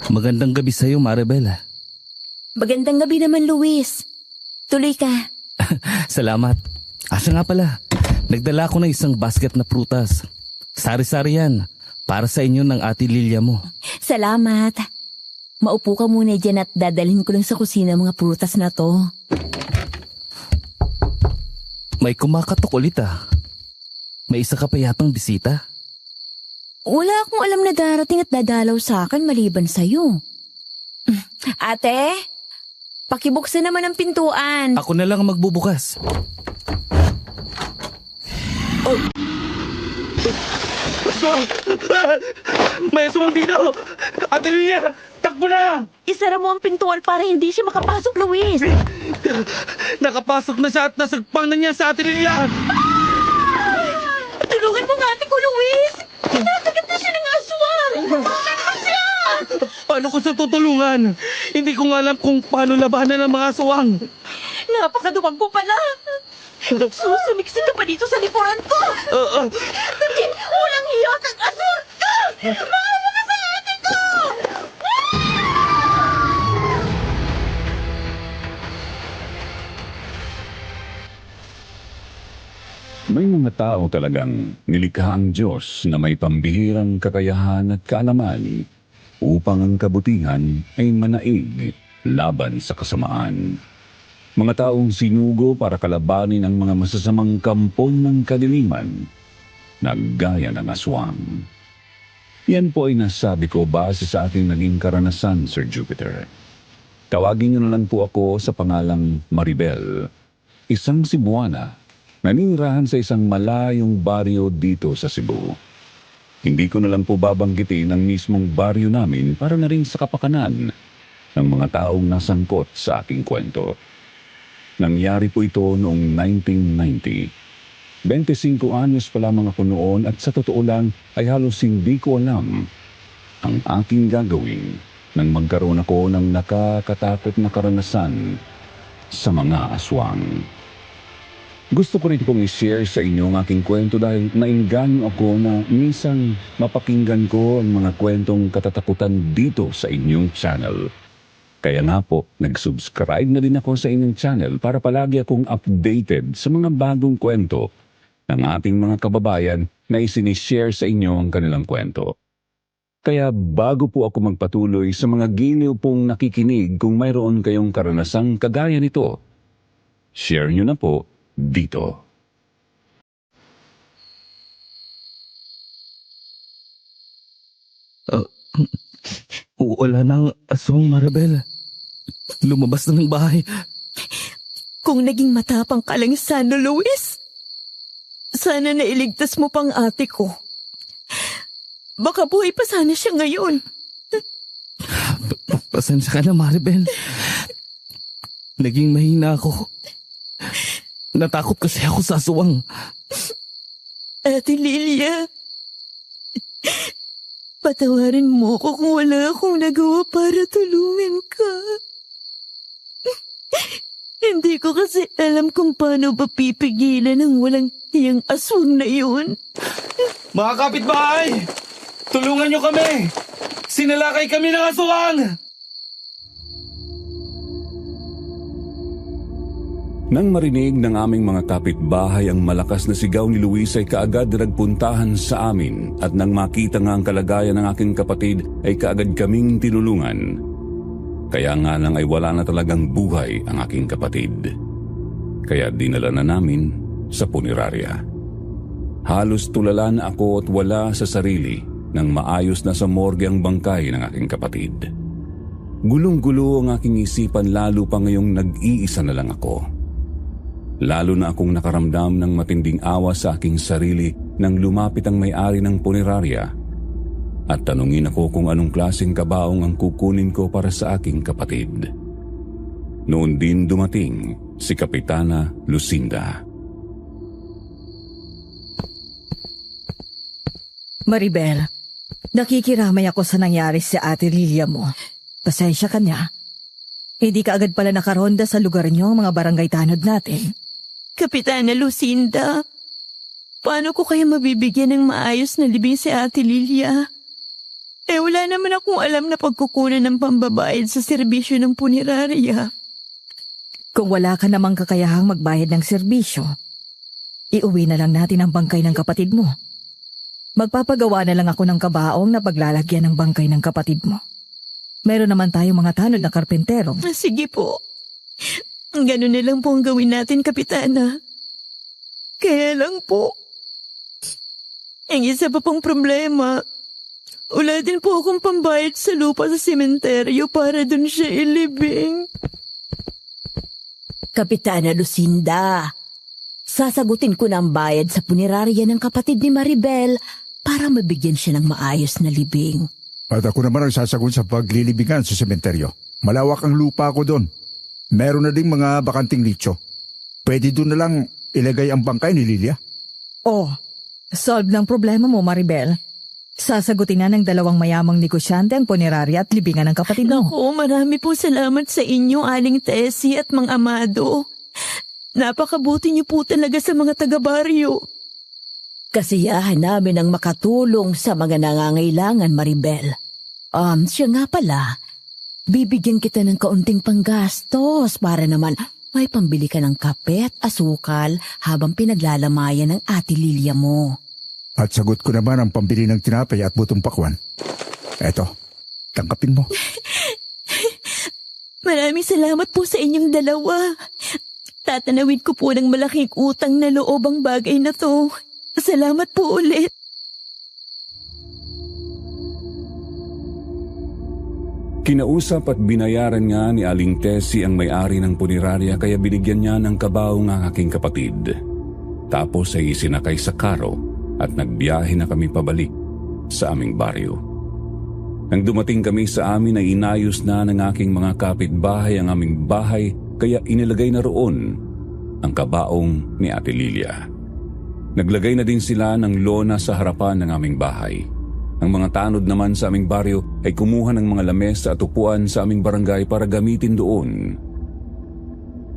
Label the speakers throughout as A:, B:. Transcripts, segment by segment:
A: Magandang gabi sa'yo, Maribel.
B: Magandang gabi naman, Luis. Tuloy ka.
A: Salamat. Siya nga pala, nagdala ako ng isang basket na prutas. Sari-sari yan, para sa inyo ng Ate Lilia mo.
B: Salamat. Maupo ka muna dyan at dadalhin ko lang sa kusina mga prutas na to.
A: May kumakatok ulit May isa ka pa yatang bisita?
B: Wala akong alam na darating at dadalaw sa akin maliban sa'yo. Ate, pakibuksan naman ang pintuan.
A: Ako na lang ang magbubukas.
C: May aswang dito! Ate Lilia! Takbo na!
B: Isara mo ang pintuan para hindi siya makapasok, Luis.
C: Nakapasok na siya at nasagpang na niya sa Ate Lilia!
B: Tulungan mo nga ate ko, Luis. Nakagat na siya ng aswang. Tulungan mo siya.
C: Paano ko siya tutulungan? Hindi ko nga alam kung paano labanan ng mga aswang.
B: Napakaduwag ko pala. Susumiksik ka pa dito sa lipunan ko. Walang hiyot ang aswang ka. Maawa ka sa ate ko.
D: May mga tao talagang nilikha ang Diyos na may pambihirang kakayahan at kaalaman upang ang kabutihan ay manaig laban sa kasamaan. Mga taong sinugo para kalabanin ang mga masasamang kampon ng kadiliman na gaya ng aswang. Yan po ay nasabi ko base sa aking naging karanasan, Sir Jupiter. Tawagin niyo na lang po ako sa pangalang Maribel, isang Cebuana. Naninirahan sa isang malayong baryo dito sa Cebu. Hindi ko na lang po babanggitin ang mismong baryo namin para na rin sa kapakanan ng mga taong nasangkot sa aking kwento. Nangyari po ito noong 1990. 25 anyos pa lamang ako noon at sa totoo lang ay halos hindi ko alam ang aking gagawin nang magkaroon ako ng nakakatakot na karanasan sa mga aswang. Gusto ko rin pong i-share sa inyo ang aking kwento dahil nainganyo ako na minsan mapakinggan ko ang mga kwentong katatakutan dito sa inyong channel. Kaya nga po, nag-subscribe na din ako sa inyong channel para palagi akong updated sa mga bagong kwento ng ating mga kababayan na isinishare sa inyo ang kanilang kwento. Kaya bago po ako magpatuloy sa mga giliw pong nakikinig kung mayroon kayong karanasang kagaya nito, share nyo na po dito.
A: Wala nang aswang, Maribel. Lumabas na ng bahay.
B: Kung naging matapang ka lang sana, Luis. Sana nailigtas mo pang ate ko. Baka buhay pa sana siya ngayon.
A: Pasensya ka na, Maribel. Naging mahina ako. Natakot kasi ako sa aswang.
B: Ate Lilia, patawarin mo ko kung wala akong nagawa para tulungan ka. Hindi ko kasi alam kung paano ba pipigilan ang walang hiyang aswang na yun.
C: Mga kapitbahay! Tulungan niyo kami! Sinalakay kami ng aswang!
D: Nang marinig ng aming mga kapitbahay ang malakas na sigaw ni Luis ay kaagad na nagpuntahan sa amin at nang makita nga ang kalagayan ng aking kapatid ay kaagad kaming tinulungan. Kaya nga lang ay wala na talagang buhay ang aking kapatid. Kaya dinala na namin sa punerarya. Halos tulala na ako at wala sa sarili nang maayos na sa morgue ang bangkay ng aking kapatid. Gulong-gulo ang aking isipan lalo pa ngayong nag-iisa na lang ako. Lalo na akong nakaramdam ng matinding awa sa aking sarili nang lumapit ang may-ari ng punerarya at tanungin ako kung anong klaseng kabaong ang kukunin ko para sa aking kapatid. Noon din dumating si Kapitana Lucinda.
E: Maribel, nakikiramay ako sa nangyari sa Ate Lilia mo. Pasensya ka niya. Hindi ka agad pala nakaronda sa lugar niyo ang mga barangay tanod natin.
B: Kapitana Lucinda, paano ko kaya mabibigyan ng maayos na libing si Ate Lilia? wala naman akong alam na pagkukunan ng pambabayad sa serbisyo ng punerarya.
E: Kung wala ka namang kakayahang magbayad ng serbisyo, iuwi na lang natin ang bangkay ng kapatid mo. Magpapagawa na lang ako ng kabaong na paglalagyan ng bangkay ng kapatid mo. Meron naman tayong mga tanod na karpentero.
B: Sige po. Ganun na lang po ang gawin natin, Kapitana. Kaya lang po, ang isa pa pong problema, wala din po akong pambayad sa lupa sa sementeryo para dun siya ilibing.
F: Kapitana Lucinda, sasagutin ko na ang bayad sa punerarya ng kapatid ni Maribel para mabigyan siya ng maayos na libing.
G: At ako naman ang sasagot sa paglilibingan sa sementeryo. Malawak ang lupa ko doon. Meron na ding mga bakanting nicho. Pwede doon na lang ilagay ang bangkay ni Lilia.
E: Oh, solve ng problema mo, Maribel. Sasagutin na ng dalawang mayamang negosyante ang punerarya at libingan ng kapatid mo.
B: Naku, marami po salamat sa inyo, Aling Tessie at Mang Amado. Napakabuti niyo po talaga sa mga taga-baryo.
F: Kasiyahan namin ang makatulong sa mga nangangailangan, Maribel. Siya nga pala, bibigyan kita ng kaunting panggastos para naman may pambili ka ng kape at asukal habang pinaglalamayan ng ate Lilia mo.
G: At sagot ko naman ang pambili ng tinapay at butong pakwan. Eto, tangkapin mo.
B: Maraming salamat po sa inyong dalawa. Tatanawin ko po ng malaking utang na loob ang bagay na to. Salamat po ulit.
D: Kinausap at binayaran nga ni Aling Tessie ang may-ari ng punerarya kaya binigyan niya ng kabaong ang aking kapatid. Tapos ay isinakay sa karo at nagbiyahe na kami pabalik sa aming baryo. Nang dumating kami sa amin ay inayos na ng aking mga kapitbahay ang aming bahay kaya inilagay na roon ang kabaong ni Ate Lilia. Naglagay na din sila ng lona sa harapan ng aming bahay. Ang mga tanod naman sa aming baryo ay kumuha ng mga lamesa at upuan sa aming barangay para gamitin doon.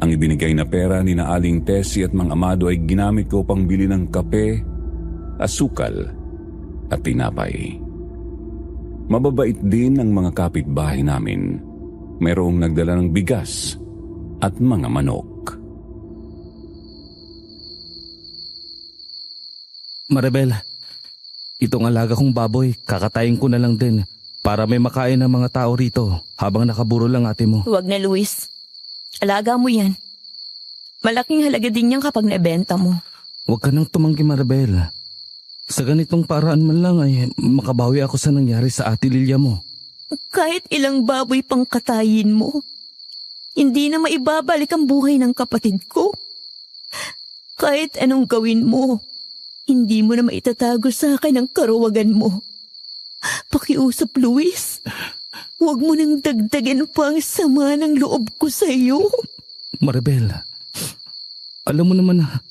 D: Ang ibinigay na pera ni na Aling Tessie at Mang Amado ay ginamit ko pang bili ng kape, asukal at tinapay. Mababait din ang mga kapitbahay namin. Mayroong nagdala ng bigas at mga manok.
A: Maribel, itong alaga kong baboy, kakatayin ko na lang din para may makain ng mga tao rito habang nakaburo lang ate mo.
B: Huwag na, Luis. Alaga mo yan. Malaking halaga din yan kapag nabenta mo.
A: Huwag ka nang tumanggi, Maribel. Sa ganitong paraan man lang ay makabawi ako sa nangyari sa ate Lilia mo.
B: Kahit ilang baboy pang katayin mo, hindi na maibabalik ang buhay ng kapatid ko. Kahit anong gawin mo, hindi mo na maitatago sa akin ang karuwagan mo. Pakiusap, Luis. Huwag mo nang dagdagan pa ang sama ng loob ko sa iyo.
A: Maribel, alam mo naman na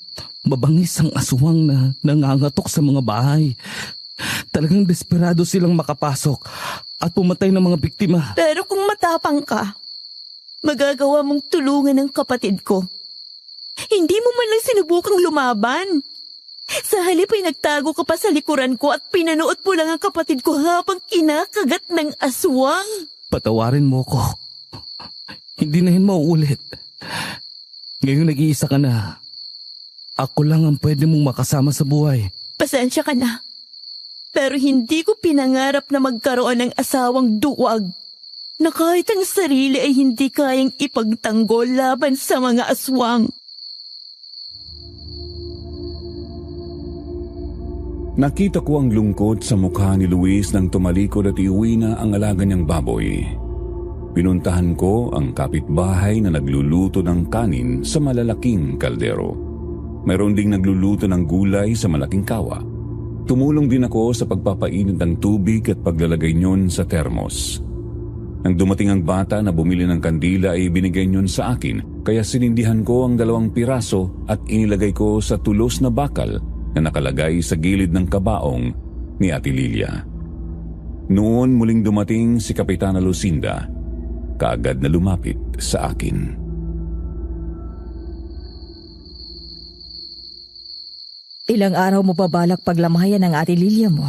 A: mabangis ang aswang na nangangatok sa mga bahay. Talagang desperado silang makapasok at pumatay ng mga biktima.
B: Pero kung matapang ka, magagawa mong tulungan ng kapatid ko. Hindi mo man lang sinubukang lumaban. Sa halip ay nagtago ka pa sa likuran ko at pinanood mo lang ang kapatid ko habang kinakagat ng aswang.
A: Patawarin mo ko. Hindi na yun mauulit. Ngayon nag-iisa ka na. Ako lang ang pwede mong makasama sa buhay.
B: Pasensya ka na. Pero hindi ko pinangarap na magkaroon ng asawang duwag na kahit ang sarili ay hindi kayang ipagtanggol laban sa mga aswang.
D: Nakita ko ang lungkot sa mukha ni Luis nang tumalikod at iuwi na ang alaga niyang baboy. Pinuntahan ko ang kapitbahay na nagluluto ng kanin sa malalaking kaldero. Mayroon ding nagluluto ng gulay sa malaking kawa. Tumulong din ako sa pagpapainit ng tubig at paglalagay niyon sa termos. Nang dumating ang bata na bumili ng kandila ay binigay niyon sa akin, kaya sinindihan ko ang 2 piraso at inilagay ko sa tulos na bakal na nakalagay sa gilid ng kabaong ni Ate Lilia. Noon muling dumating si Kapitana Lucinda, kaagad na lumapit sa akin.
E: Ilang araw mo pa balak paglamayan ng Ate Lilia mo?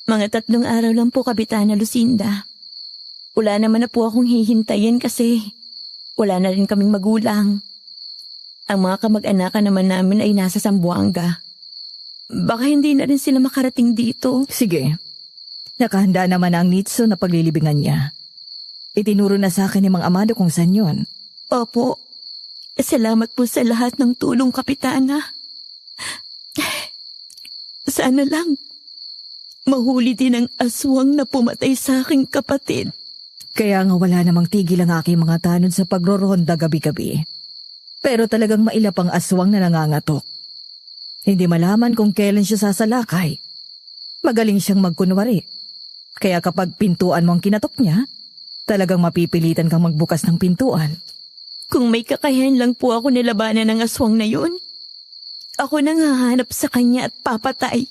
B: Mga 3 araw lang po, Kapitana Lucinda. Wala naman na po akong hihintayin kasi wala na rin kaming magulang. Ang mga kamag-anakan naman namin ay nasa Zamboanga. Baka hindi na rin sila makarating dito.
E: Sige. Nakahanda naman ang nitso na paglilibingan niya. Itinuro na sa akin ni Mang Amado kung saan yun.
B: Opo. Salamat po sa lahat ng tulong, Kapitana. Sana lang mahuli din ang aswang na pumatay sa aking kapatid.
E: Kaya nga wala namang tigil ang aking mga tanod sa pagroronda gabi-gabi. Pero talagang mailap ang aswang na nangangatok. Hindi malaman kung kailan siya sasalakay. Magaling siyang magkunwari. Kaya kapag pintuan mo ang kinatok niya, talagang mapipilitan kang magbukas ng pintuan.
B: Kung may kakayahan lang po ako nilabanan ng aswang na yun, ako nang hahanap sa kanya at papatay.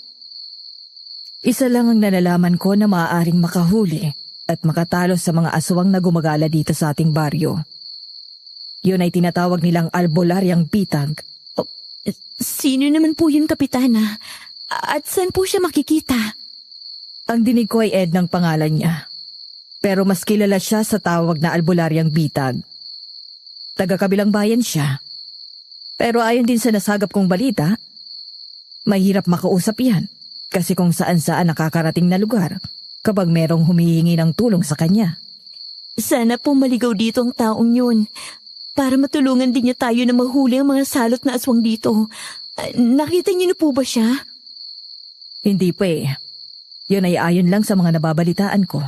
E: Isa lang ang nalalaman ko na maaaring makahuli at makatalo sa mga aswang na gumagala dito sa ating baryo. Yun ay tinatawag nilang albularyang bitag.
B: Sino naman po yun, Kapitana? At saan po siya makikita?
E: Ang dinig ko ay Ed ng pangalan niya. Pero mas kilala siya sa tawag na albularyang bitag. Taga-kabilang bayan siya. Pero ayon din sa nasagap kong balita, mahirap makausap yan kasi kung saan-saan nakakarating na lugar kapag merong humihingi ng tulong sa kanya.
B: Sana po maligaw dito ang taong yun para matulungan din niya tayo na mahuli ang mga salot na aswang dito. Nakita niyo na po ba siya?
E: Hindi pa eh. Yun ay ayon lang sa mga nababalitaan ko.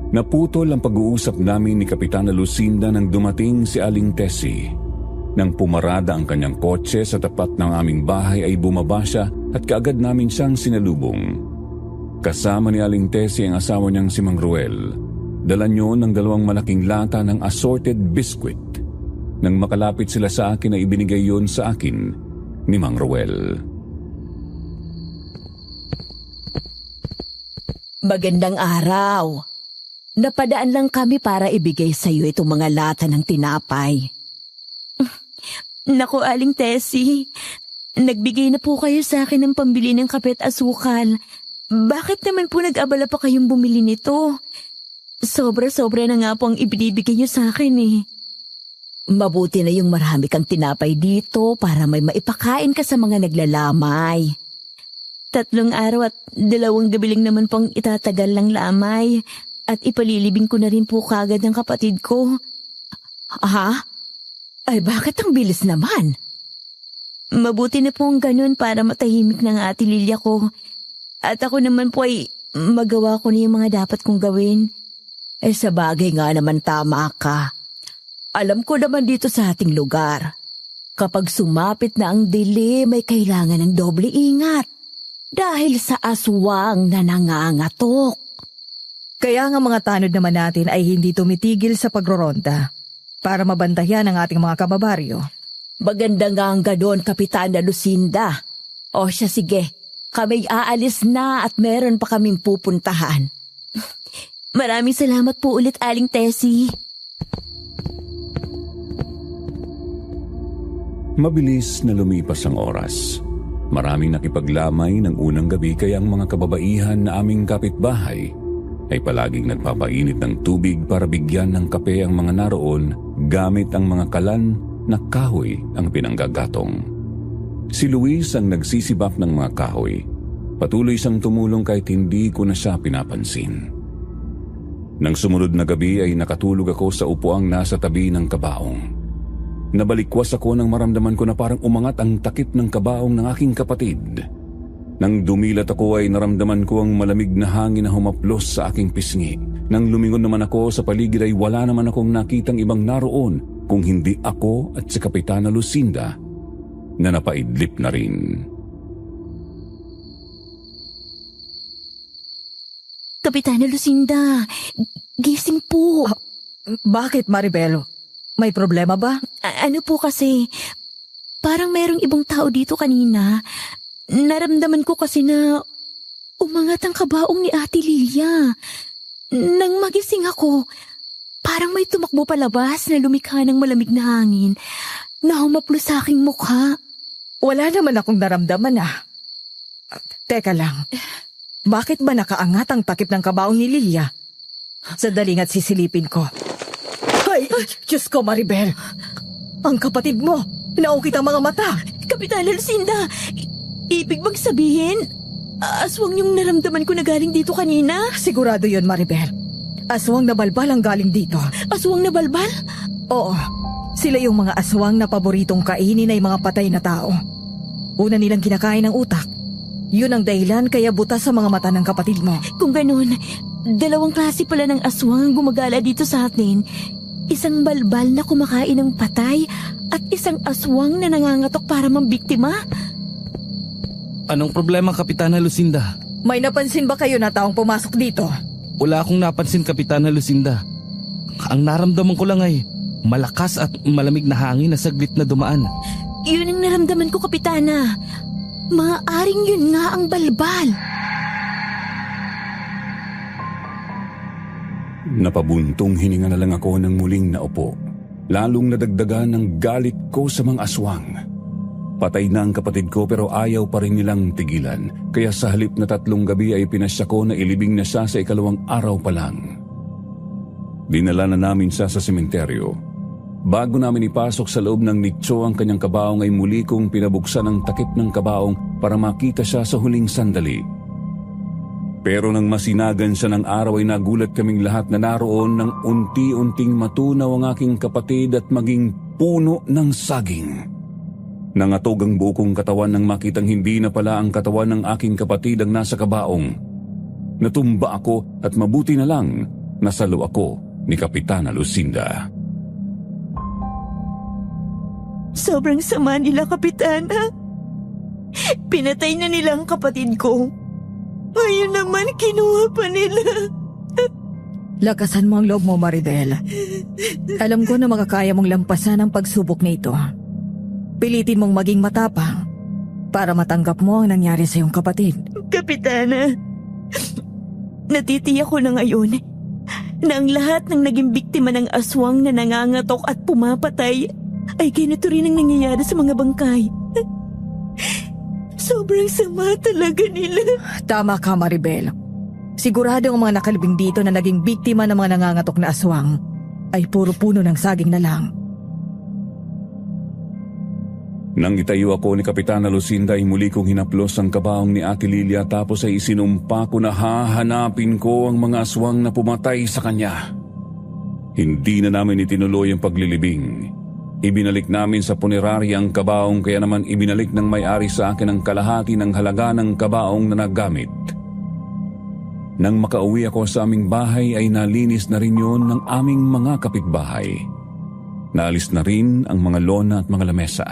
D: Naputol ang pag-uusap namin ni Kapitana Lucinda nang dumating si Aling Tessie. Nang pumarada ang kanyang kotse sa tapat ng aming bahay ay bumaba siya at kaagad namin siyang sinalubong. Kasama ni Aling Tessie ang asawa niyang si Mang Ruel. Dala niyo ng 2 malaking lata ng assorted biscuit. Nang makalapit sila sa akin ay ibinigay yon sa akin ni Mang Ruel.
F: Magandang araw. Napadaan lang kami para ibigay sa iyo itong mga lata ng tinapay.
B: Naku, Aling Tessie. Nagbigay na po kayo sa akin ng pambili ng kape at asukal. Bakit naman po nag-abala pa kayong bumili nito? Sobra-sobra na nga po ang ibinibigay niyo sa akin eh.
F: Mabuti na yung marami kang tinapay dito para may maipakain ka sa mga naglalamay.
B: 3 araw at 2 gabi lang naman pong itatagal lang lamay. At ipalilibing ko na rin po kagad ng kapatid ko.
F: Ha? Ay bakit ang bilis naman?
B: Mabuti na po ang ganun para matahimik ng ate Lilia ko. At ako naman po ay magawa ko na yung mga dapat kong gawin.
F: Sa bagay nga naman tama ka. Alam ko naman dito sa ating lugar. Kapag sumapit na ang dilim, may kailangan ng doble ingat. Dahil sa aswang na nangangatok.
E: Kaya nga mga tanod naman natin ay hindi tumitigil sa pagroronda para mabantayan ang ating mga kababaryo.
F: Maganda nga ang ganon, Kapitana Lucinda. O siya sige, kami aalis na at meron pa kaming pupuntahan.
B: Maraming salamat po ulit, Aling Tessie.
D: Mabilis na lumipas ang oras. Maraming nakipaglamay ng unang gabi kaya ang mga kababaihan na aming kapitbahay ay palaging nagpapainit ng tubig para bigyan ng kape ang mga naroon gamit ang mga kalan na kahoy ang pinanggagatong. Si Luis ang nagsisibak ng mga kahoy. Patuloy siyang tumulong kahit hindi ko na siya pinapansin. Nang sumunod na gabi ay nakatulog ako sa upuang nasa tabi ng kabaong. Nabalikwas ako nang maramdaman ko na parang umangat ang takip ng kabaong ng aking kapatid. Nang dumilat ako ay naramdaman ko ang malamig na hangin na humaplos sa aking pisngi. Nang lumingon naman ako sa paligid ay wala naman akong nakitang ibang naroon kung hindi ako at si Kapitana Lucinda na napaidlip na rin.
B: Kapitana Lucinda, gising po.
E: Bakit, Maribel? May problema ba?
B: Ano po kasi, parang mayroong ibang tao dito kanina. Naramdaman ko kasi na umangat ang kabaong ni Ate Lilia. Nang magising ako, parang may tumakbo palabas na lumikha ng malamig na hangin na humaplos sa aking mukha.
E: Wala naman akong naramdaman ah. Teka lang. Bakit ba nakaangat ang takip ng kabaong ni Lilia? Sandali nga't sisilipin ko. Ay! Diyos ko, Maribel! Ang kapatid mo! Naukit ang mga mata!
B: Kapitana Lucinda, ibig bang sabihin, aswang yung naramdaman ko na galing dito kanina?
E: Sigurado yun, Maribel. Aswang na balbal ang galing dito.
B: Aswang na balbal?
E: Oo. Sila yung mga aswang na paboritong kainin ay mga patay na tao. Una nilang kinakain ang utak. Yun ang dahilan kaya butas sa mga mata ng kapatid mo.
B: Kung ganun, dalawang klase pala ng aswang ang gumagala dito sa atin. Isang balbal na kumakain ng patay at isang aswang na nangangatok para mambiktima.
A: Anong problema, Kapitana Lucinda?
E: May napansin ba kayo na taong pumasok dito?
A: Wala akong napansin, Kapitana Lucinda. Ang naramdaman ko lang ay malakas at malamig na hangin na saglit na dumaan.
B: Yun ang naramdaman ko, Kapitana. Maaaring yun nga ang balbal.
D: Napabuntong hininga na lang ako ng muling naupo. Lalong nadagdagan ng galit ko sa mga aswang. Patay na ang kapatid ko pero ayaw pa rin nilang tigilan. Kaya sa halip na 3 gabi ay pinasya ko na ilibing na siya sa 2nd araw pa lang. Dinala na namin siya sa sementeryo. Bago namin ipasok sa loob ng nicho ang kanyang kabaong ay muli kong pinabuksan ang takip ng kabaong para makita siya sa huling sandali. Pero nang masinagan siya ng araw ay nagulat kaming lahat na naroon nang unti-unting matunaw ang aking kapatid at maging puno ng saging. Nangatog ang buo kong katawan nang makitang hindi na pala ang katawan ng aking kapatid ang nasa kabaong. Natumba ako at mabuti na lang nasalo ako ni Kapitana Lucinda.
B: Sobrang sama nila, Kapitana. Pinatay na nila ang kapatid ko. Ngayon naman kinuha pa nila.
E: Lakasan mo ang loob mo, Maribel. Alam ko na makakaya mong lampasan ang pagsubok na ito. Pilitin mong maging matapang para matanggap mo ang nangyari sa iyong kapatid.
B: Kapitana, natitiyak ko na ngayon na ang lahat ng naging biktima ng aswang na nangangatok at pumapatay ay ganito rin ang nangyayari sa mga bangkay. Sobrang sama talaga nila.
E: Tama ka, Maribel. Sigurado ang mga nakalibing dito na naging biktima ng mga nangangatok na aswang ay puro puno ng saging na lang.
D: Nang itayo ako ni Kapitana Lucinda ay muli kong hinaplos ang kabaong ni Ate Lilia tapos ay isinumpa ko na hahanapin ko ang mga aswang na pumatay sa kanya. Hindi na namin itinuloy ang paglilibing. Ibinalik namin sa punerarya ang kabaong kaya naman ibinalik ng may-ari sa akin ang kalahati ng halaga ng kabaong na nagamit. Nang makauwi ako sa aming bahay ay nalinis na rin yun ng aming mga kapitbahay. Naalis na rin ang mga lona at mga lamesa.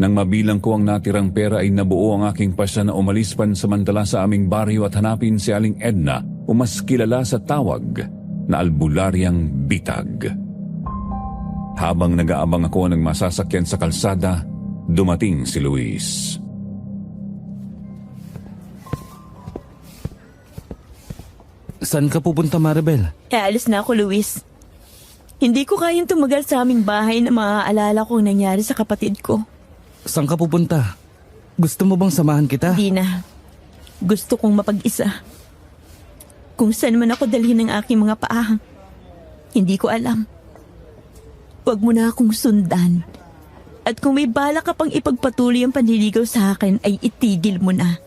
D: Nang mabilang ko ang natirang pera ay nabuo ang aking pasya na umalis pansamantala sa aming baryo at hanapin si Aling Edna o mas kilala sa tawag na Albularyang Bitag. Habang nag-aabang ako ng masasakyan sa kalsada, dumating si Luis.
A: Saan ka pupunta, Maribel?
B: Alis na ako, Luis. Hindi ko kayang tumagal sa aming bahay na maaalala kong nangyari sa kapatid ko.
A: Saan ka pupunta? Gusto mo bang samahan kita?
B: Di na. Gusto kong mapag-isa. Kung saan man ako dalhin ng aking mga paa, hindi ko alam. Huwag mo na akong sundan. At kung may bala ka pang ipagpatuloy ang panliligaw sa akin, ay itigil mo na.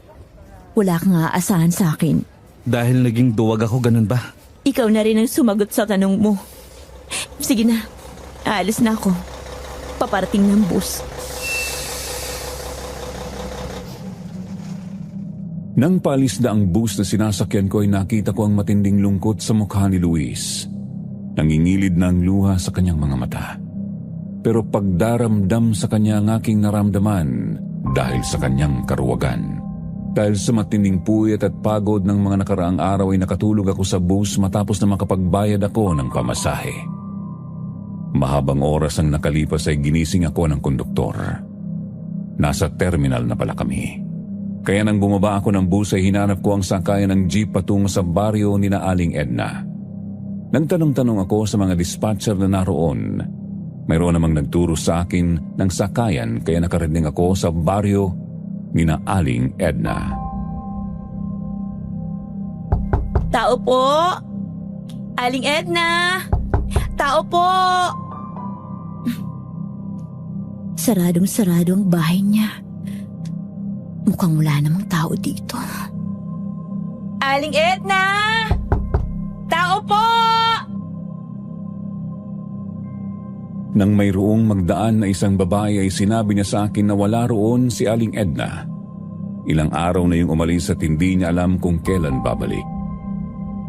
B: Wala kang aasahan sa akin.
A: Dahil naging duwag ako, ganun ba?
B: Ikaw na rin ang sumagot sa tanong mo. Sige na, aalis na ako. Paparating ng bus.
D: Nang paalis na ang bus na sinasakyan ko ay nakita ko ang matinding lungkot sa mukha ni Luis. Nangingilid na ang luha sa kanyang mga mata. Pero pagdaramdam sa kanya ang aking naramdaman dahil sa kanyang karuwagan. Dahil sa matinding puyat at pagod ng mga nakaraang araw ay nakatulog ako sa bus matapos na makapagbayad ako ng pamasahe. Mahabang oras ang nakalipas ay ginising ako ng konduktor. Nasa terminal na pala kami. Kaya nang bumaba ako ng bus ay hinanap ko ang sakayan ng jeep patungo sa baryo ni na Aling Edna. Nagtanong-tanong ako sa mga dispatcher na naroon Mayroon namang nagturo sa akin ng sakayan kaya nakarating ako sa baryo ni na Aling Edna.
B: Tao po! Aling Edna! Tao po!
F: Saradong-sarado ang bahay niya. Mukhang wala namang tao dito.
B: Aling Edna! Tao po!
D: Nang mayroong magdaan na isang babae ay sinabi niya sa akin na wala roon si Aling Edna. Ilang araw na yung umalis at hindi niya alam kung kailan babalik.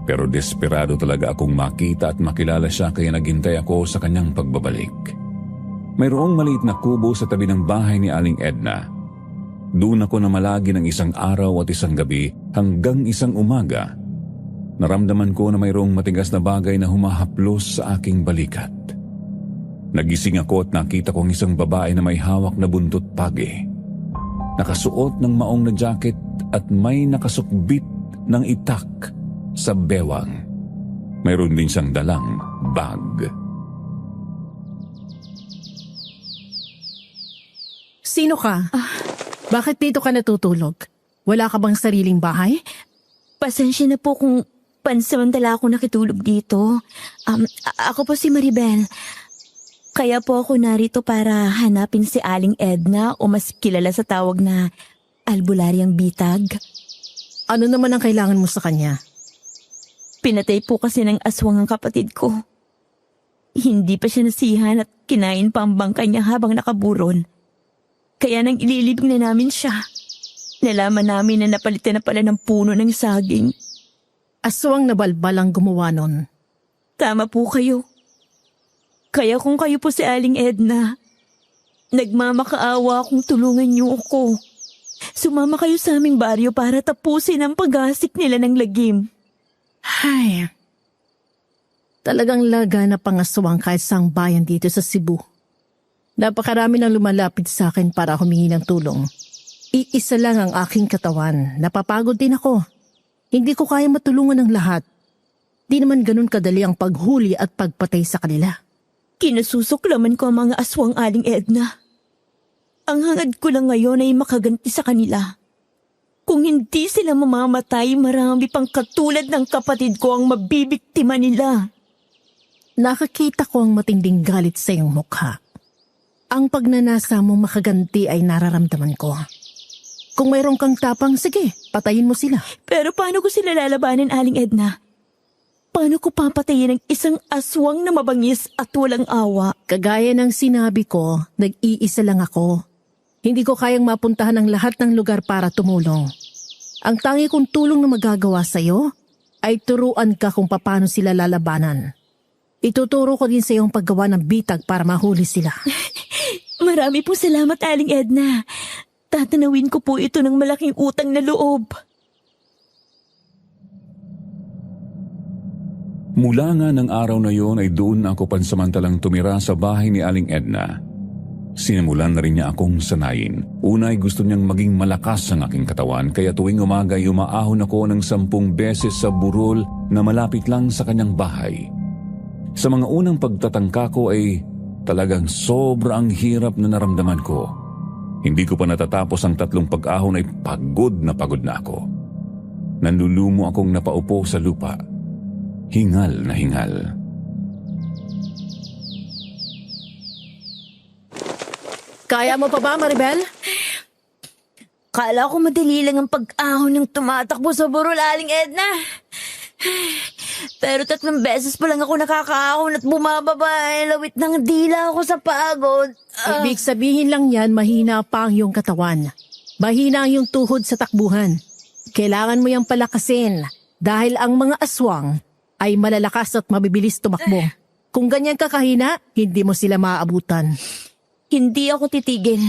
D: Pero desperado talaga akong makita at makilala siya kaya naghintay ako sa kanyang pagbabalik. Mayroong maliit na kubo sa tabi ng bahay ni Aling Edna. Doon ako namalagi ng isang araw at isang gabi hanggang isang umaga. Naramdaman ko na mayroong matigas na bagay na humahaplos sa aking balikat. Nagising ako at nakita ko ang isang babae na may hawak na buntot pagi. Nakasuot ng maong na jacket at may nakasukbit ng itak sa bewang. Mayroon din siyang dalang bag.
H: Sino ka? Bakit dito ka natutulog? Wala ka bang sariling bahay?
B: Pasensya na po kung pansamantala ako nakitulog dito. Ako po si Maribel. Kaya po ako narito para hanapin si Aling Edna o mas kilala sa tawag na Albularyang Bitag.
H: Ano naman ang kailangan mo sa kanya?
B: Pinatay po kasi ng aswang ang kapatid ko. Hindi pa siya nasihan at kinain pa ang bangkay niya habang nakaburon. Kaya nang ililibing na namin siya, nalaman namin na napalitan na pala ng puno ng saging.
H: Aswang na balbal ang gumawa nun.
B: Tama po kayo. Kaya kung kayo po si Aling Edna, nagmamakaawa akong tulungan niyo ako. Sumama kayo sa aming baryo para tapusin ang paggasik nila ng lagim.
H: Ay, talagang laga na pangaswang kahit saang bayan dito sa Cebu. Napakarami nang lumalapit sa akin para humingi ng tulong. Iisa lang ang aking katawan. Napapagod din ako. Hindi ko kaya matulungan ng lahat. Di naman ganun kadali ang paghuli at pagpatay sa kanila.
B: Kinasusuklaman ko ang mga aswang Aling Edna. Ang hangad ko lang ngayon ay makaganti sa kanila. Kung hindi sila mamamatay, marami pang katulad ng kapatid ko ang mabibiktima nila.
H: Nakakita ko ang matinding galit sa iyong mukha. Ang pagnanasa mo makaganti ay nararamdaman ko. Kung mayroong kang tapang, sige, patayin mo sila.
B: Pero paano ko sila lalabanan, Aling Edna? Paano ko papatayin ang isang aswang na mabangis at walang awa?
H: Kagaya ng sinabi ko, nag-iisa lang ako. Hindi ko kayang mapuntahan ang lahat ng lugar para tumulong. Ang tangi kong tulong na magagawa sa'yo ay turuan ka kung paano sila lalabanan. Ituturo ko din sa iyong paggawa ng bitag para mahuli sila.
B: Marami po salamat, Aling Edna. Tatanawin ko po ito ng malaking utang na loob.
D: Mula nga ng araw na yon ay doon ako pansamantalang tumira sa bahay ni Aling Edna. Sinimulan na rin niya akong sanayin. Una ay gusto niyang maging malakas ang aking katawan kaya tuwing umaga ay umaahon ako ng 10 beses sa burol na malapit lang sa kanyang bahay. Sa mga unang pagtatangka ko ay talagang sobrang hirap na naramdaman ko. Hindi ko pa natatapos ang 3 pag-ahon ay pagod na ako. Nanlulumo akong napaupo sa lupa. Hingal na hingal.
H: Kaya mo pa ba, Maribel?
B: Kala ko madali lang ang pag-ahon ng tumatakbo sa burol, Aling Edna. Pero 3 beses pa lang ako nakakaahon at bumababa. Lawit ng dila ako sa pagod.
H: Ibig sabihin lang yan, mahina pa ang iyong katawan. Mahina ang iyong tuhod sa takbuhan. Kailangan mo yung palakasin dahil ang mga aswang ay malalakas at mabibilis tumakbo. Kung ganyan ka kahina, hindi mo sila maaabutan.
B: Hindi ako titigil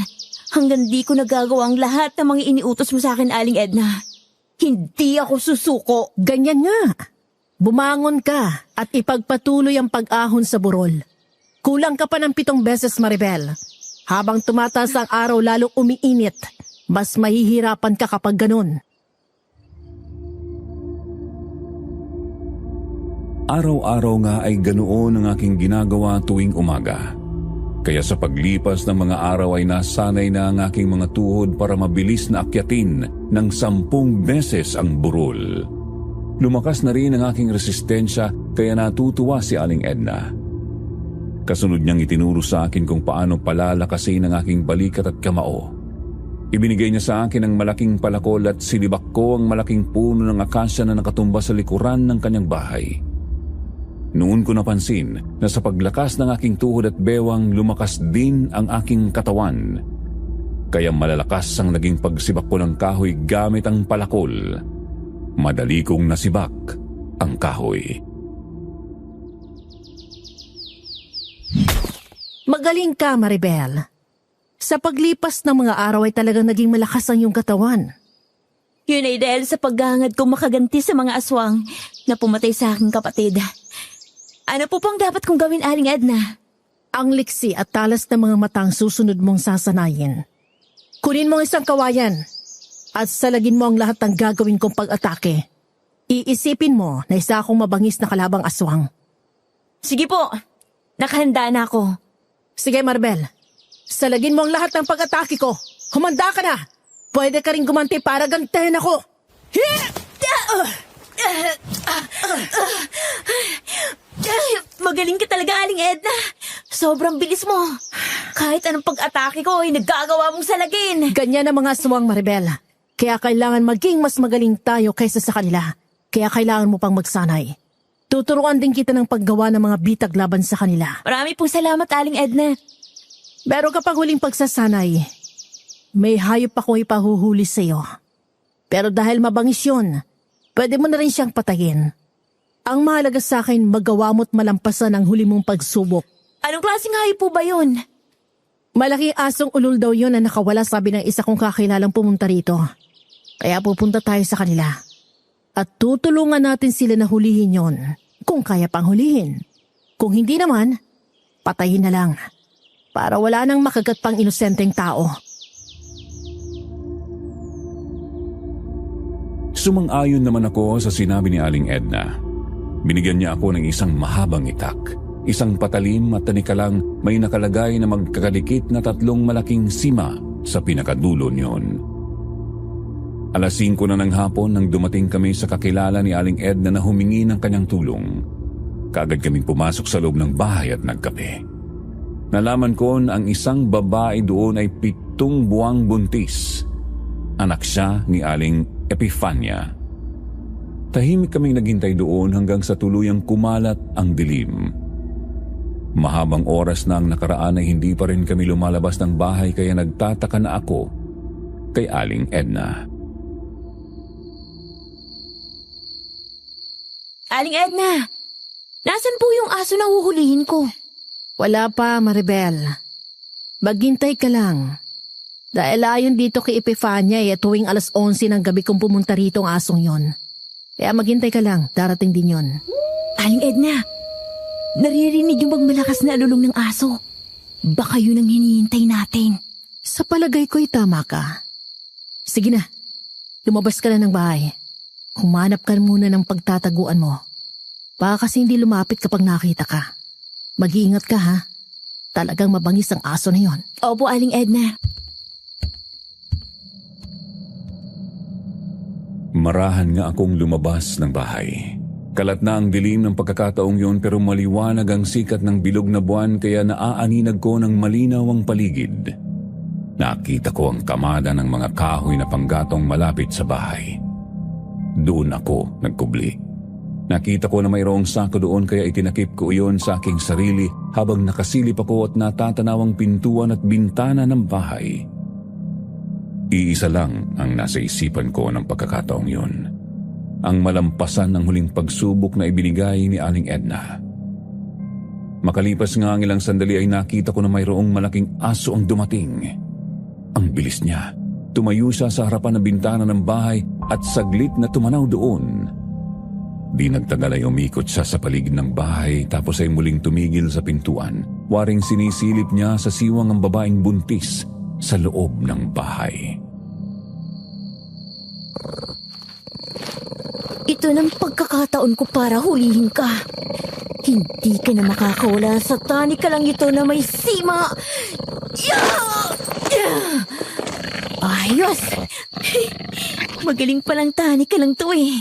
B: hanggang di ko nagagawa ang lahat ng mga iniutos mo sa akin, Aling Edna. Hindi ako susuko.
H: Ganyan nga. Bumangon ka at ipagpatuloy ang pag-ahon sa burol. Kulang ka pa ng 7 beses, Maribel. Habang tumataas ang araw lalong umiinit, mas mahihirapan ka kapag ganun.
D: Araw-araw nga ay ganoon ang aking ginagawa tuwing umaga. Kaya sa paglipas ng mga araw ay nasanay na ang aking mga tuhod para mabilis na akyatin ng 10 beses ang burol. Lumakas na rin ang aking resistensya kaya natutuwa si Aling Edna. Kasunod niyang itinuro sa akin kung paano palalakasin ang aking balikat at kamao. Ibinigay niya sa akin ang malaking palakol at sinibak ko ang malaking puno ng akasya na nakatumba sa likuran ng kanyang bahay. Noon ko napansin na sa paglakas ng aking tuhod at bewang lumakas din ang aking katawan. Kaya malalakas ang naging pagsibak ko ng kahoy gamit ang palakol. Madali kong nasibak ang kahoy.
H: Magaling ka, Maribel. Sa paglipas ng mga araw ay talagang naging malakas ang iyong katawan.
B: Yun ay dahil sa paghahangad kong makaganti sa mga aswang na pumatay sa aking kapatid. Ano po pang dapat kong gawin, Aling Edna?
H: Ang liksi at talas ng mga matang susunod mong sasanayin. Kunin mo ang isang kawayan at salagin mo ang lahat ng gagawin kong pag-atake. Iisipin mo na isa akong mabangis na kalabang aswang.
B: Sige po, nakahanda na ako.
H: Sige, Maribel. Salagin mo ang lahat ng pag-atake ko. Humanda ka na. Pwede ka rin gumanti para gantihan ako.
B: Magaling ka talaga, Aling Edna. Sobrang bilis mo. Kahit anong pag-atake ko ay nagagawa mong salagin.
H: Ganyan ang mga aswang, Maribel. Kaya kailangan maging mas magaling tayo kaysa sa kanila. Kaya kailangan mo pang magsanay. Tuturuan din kita ng paggawa ng mga bitag laban sa kanila.
B: Marami pong salamat, Aling Edna.
H: Pero kapag huling pagsasanay, may hayop akong ipahuhuli sa iyo. Pero dahil mabangis yun, pwede mo na rin siyang patayin. Ang mahalaga sa akin, magawa mo't malampasan ang huli mong pagsubok.
B: Anong klaseng hayop po ba yun?
H: Malaking asong ulol daw yun na nakawala, sabi ng isa kong kakilalang pumunta rito. Kaya pupunta tayo sa kanila. At tutulungan natin sila na hulihin yon, kung kaya pang hulihin. Kung hindi naman, patayin na lang. Para wala nang makagat pang inosenteng tao.
D: Sumang-ayon naman ako sa sinabi ni Aling Edna. Binigyan niya ako ng isang mahabang itak. Isang patalim at tanikalang may nakalagay na magkakadikit na 3 malaking sima sa pinakadulo niyon. 5:00 na ng hapon nang dumating kami sa kakilala ni Aling Edna na humingi ng kanyang tulong. Kaagad kaming pumasok sa loob ng bahay at nagkape. Nalaman ko na ang isang babae doon ay 7 buwang buntis. Anak siya ni Aling Epifania. Tahimik kaming naghintay doon hanggang sa tuluyang kumalat ang dilim. Mahabang oras na ang nakaraan ay hindi pa rin kami lumalabas ng bahay kaya nagtataka na ako kay Aling Edna.
B: Aling Edna, nasan po yung aso na huhulihin ko?
H: Wala pa, Maribel. Maghintay ka lang. Dahil ayon dito kay Epifania tuwing 11:00 ng gabi kung pumunta rito ang asong yon. Kaya maghintay ka lang, darating din yon.
B: Aling Edna, naririnig yung magmalakas na alulong ng aso. Baka yun ang hinihintay natin.
H: Sa palagay ko'y tama ka. Sige na, lumabas ka na ng bahay. Humanap ka muna ng pagtataguan mo. Baka kasi hindi lumapit kapag nakita ka. Mag-iingat ka ha. Talagang mabangis ang aso na yon.
B: Opo, Aling Edna.
D: Marahan nga akong lumabas ng bahay. Kalat na ang dilim ng pagkakataong yun pero maliwanag ang sikat ng bilog na buwan kaya naaaninag ko ng malinaw ang paligid. Nakita ko ang kamada ng mga kahoy na panggatong malapit sa bahay. Doon ako nagkubli. Nakita ko na mayroong sako doon kaya itinakip ko iyon sa aking sarili habang nakasilip ako at natatanawang pintuan at bintana ng bahay. Iisa lang ang nasa isipan ko ng pagkakataong yun. Ang malampasan ng huling pagsubok na ibinigay ni Aling Edna. Makalipas nga ang ilang sandali ay nakita ko na mayroong malaking aso ang dumating. Ang bilis niya. Tumayo siya sa harapan ng bintana ng bahay at saglit na tumanaw doon. Di nagtagal ay umikot siya sa paligid ng bahay tapos ay muling tumigil sa pintuan. Waring sinisilip niya sa siwang ang babaeng buntis sa loob ng bahay.
B: Ito ng pagkakataon ko para hulihin ka. Hindi ka na makakawala sa tani ka lang ito na may sima. Ayos! Magaling palang tani ka lang to eh.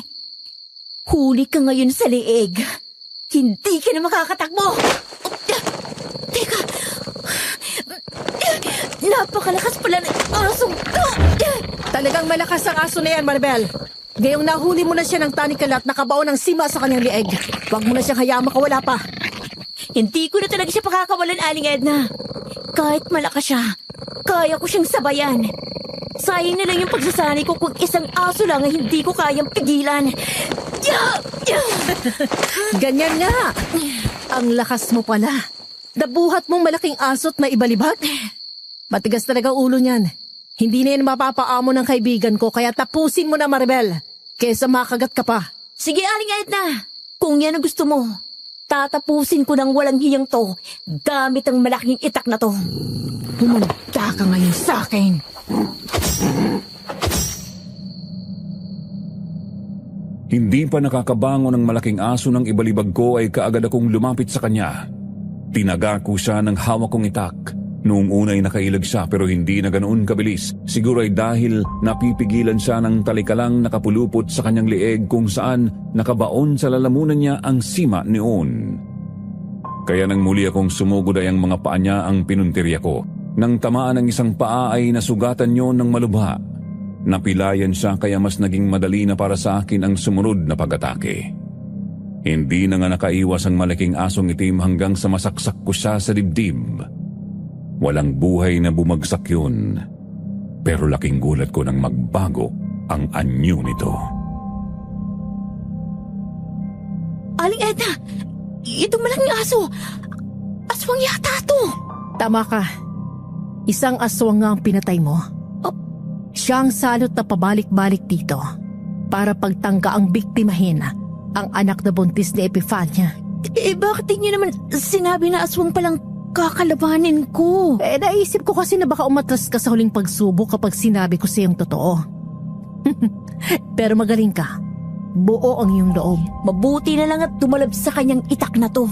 B: Huli ka ngayon sa leeg. Hindi ka na makakatakbo. Teka. Napakalakas pala ng asong to.
H: Talagang malakas ang aso na yan, Maribel. Ngayong nahuli mo na siya ng tanikalat, nakabaon ng sima sa kanyang lieg. Huwag mo na siyang hayaan makawala pa.
B: Hindi ko na talaga siya pakakawalan, Aling Edna. Kahit malakas siya, kaya ko siyang sabayan. Sayang na lang yung pagsasanay ko kung isang aso lang ay hindi ko kayang pigilan.
H: Ganyan nga. Ang lakas mo pala. Nabuhat mong malaking aso't may ibalibag. Matigas talaga ulo niyan. Hindi na yan mapapaamo ng kaibigan ko, kaya tapusin mo na, Maribel. Kesa makagat ka pa.
B: Sige, Aling Edna. Kung yan ang gusto mo, tatapusin ko ng walang hiyang to gamit ang malaking itak na to. Pumunta ka ngayon sa akin.
D: Hindi pa nakakabangon ng malaking aso ng ibalibag ko ay kaagad akong lumapit sa kanya. Tinaga ko siya ng hawak kong itak. Noong una'y nakailag siya pero hindi na ganoon kabilis. Siguro ay dahil napipigilan siya ng talikalang nakapulupot sa kanyang lieg kung saan nakabaon sa lalamunan niya ang sima noon. Kaya nang muli akong sumugod ay ang mga paa niya ang pinuntirya ko. Nang tamaan ng isang paa ay nasugatan yon ng malubha. Napilayan siya kaya mas naging madali na para sa akin ang sumunod na pag-atake. Hindi na nga nakaiwas ang malaking asong itim hanggang sa masaksak ko siya sa dibdib. Walang buhay na bumagsak yun. Pero laking gulat ko nang magbago ang anyo nito.
B: Aling Edna, itong malaking aso, aswang yata to.
H: Tama ka. Isang aswang nga ang pinatay mo. Siya ang salot na pabalik-balik dito para pagtangka ang biktimahin ang anak na buntis ni Epifania.
B: Bakit niyo naman sinabi na aswang palang kakalabanin ko?
H: Naisip ko kasi na baka umatras ka sa huling pagsubok kapag sinabi ko sa iyong totoo. Pero magaling ka. Buo ang iyong loob.
B: Mabuti na lang at tumalab sa kanyang itak na to.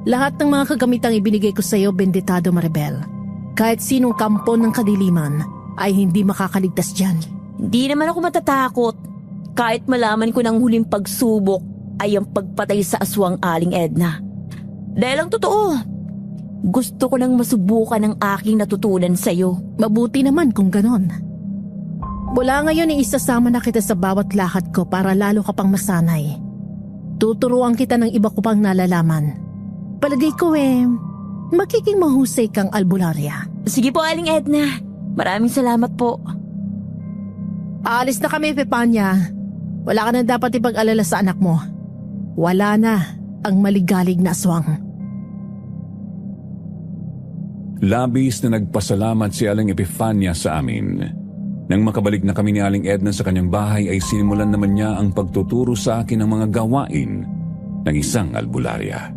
H: Lahat ng mga kagamitang ibinigay ko sa iyo, benditado Maribel. Kahit sinong kampo ng kadiliman ay hindi makakaligtas dyan.
B: Hindi naman ako matatakot. Kahit malaman ko ng huling pagsubok ay ang pagpatay sa aswang, Aling Edna. Dahil ang totoo, gusto ko nang masubukan ang aking natutunan sa'yo.
H: Mabuti naman kung ganon. Mula ngayon isasama na kita sa bawat lakad ko para lalo ka pang masanay. Tuturuan kita ng iba ko pang nalalaman. Palagay ko magiging mahusay kang albularya.
B: Sige po, Aling Edna. Maraming salamat po.
H: Aalis na kami, Pepanya. Wala ka na dapat ipag-alala sa anak mo. Wala na ang maligalig na aswang.
D: Labis na nagpasalamat si Aling Epifania sa amin. Nang makabalik na kami ni Aling Edna sa kanyang bahay ay sinimulan naman niya ang pagtuturo sa akin ng mga gawain ng isang albularya.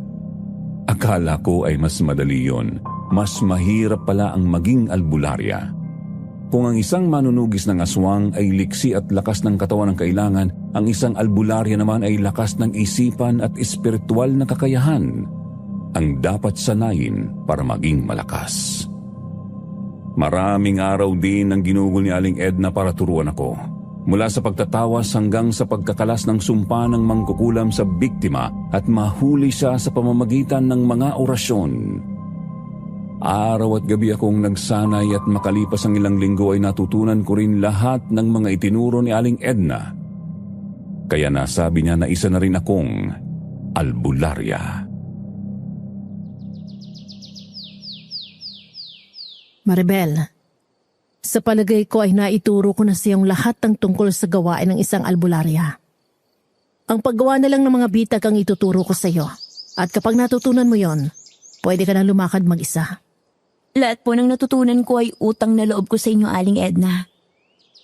D: Akala ko ay mas madali yon. Mas mahirap pala ang maging albularya. Kung ang isang manunugis ng aswang ay liksi at lakas ng katawan ng kailangan, ang isang albularya naman ay lakas ng isipan at espiritual na kakayahan ang dapat sanayin para maging malakas. Maraming araw din ang ginugol ni Aling Edna para turuan ako. Mula sa pagtatawas hanggang sa pagkakalas ng sumpa ng mangkukulam sa biktima at mahuli siya sa pamamagitan ng mga orasyon. Araw at gabi akong nagsanay at makalipas ang ilang linggo ay natutunan ko rin lahat ng mga itinuro ni Aling Edna. Kaya nasabi niya na isa na rin akong albularya.
H: Maribel, sa palagay ko ay naituro ko na sa iyong lahat ng tungkol sa gawain ng isang albularya. Ang paggawa na lang ng mga bitag ang ituturo ko sa iyo. At kapag natutunan mo yon, pwede ka na lumakad mag-isa.
B: Lahat po ng natutunan ko ay utang na loob ko sa inyo, Aling Edna.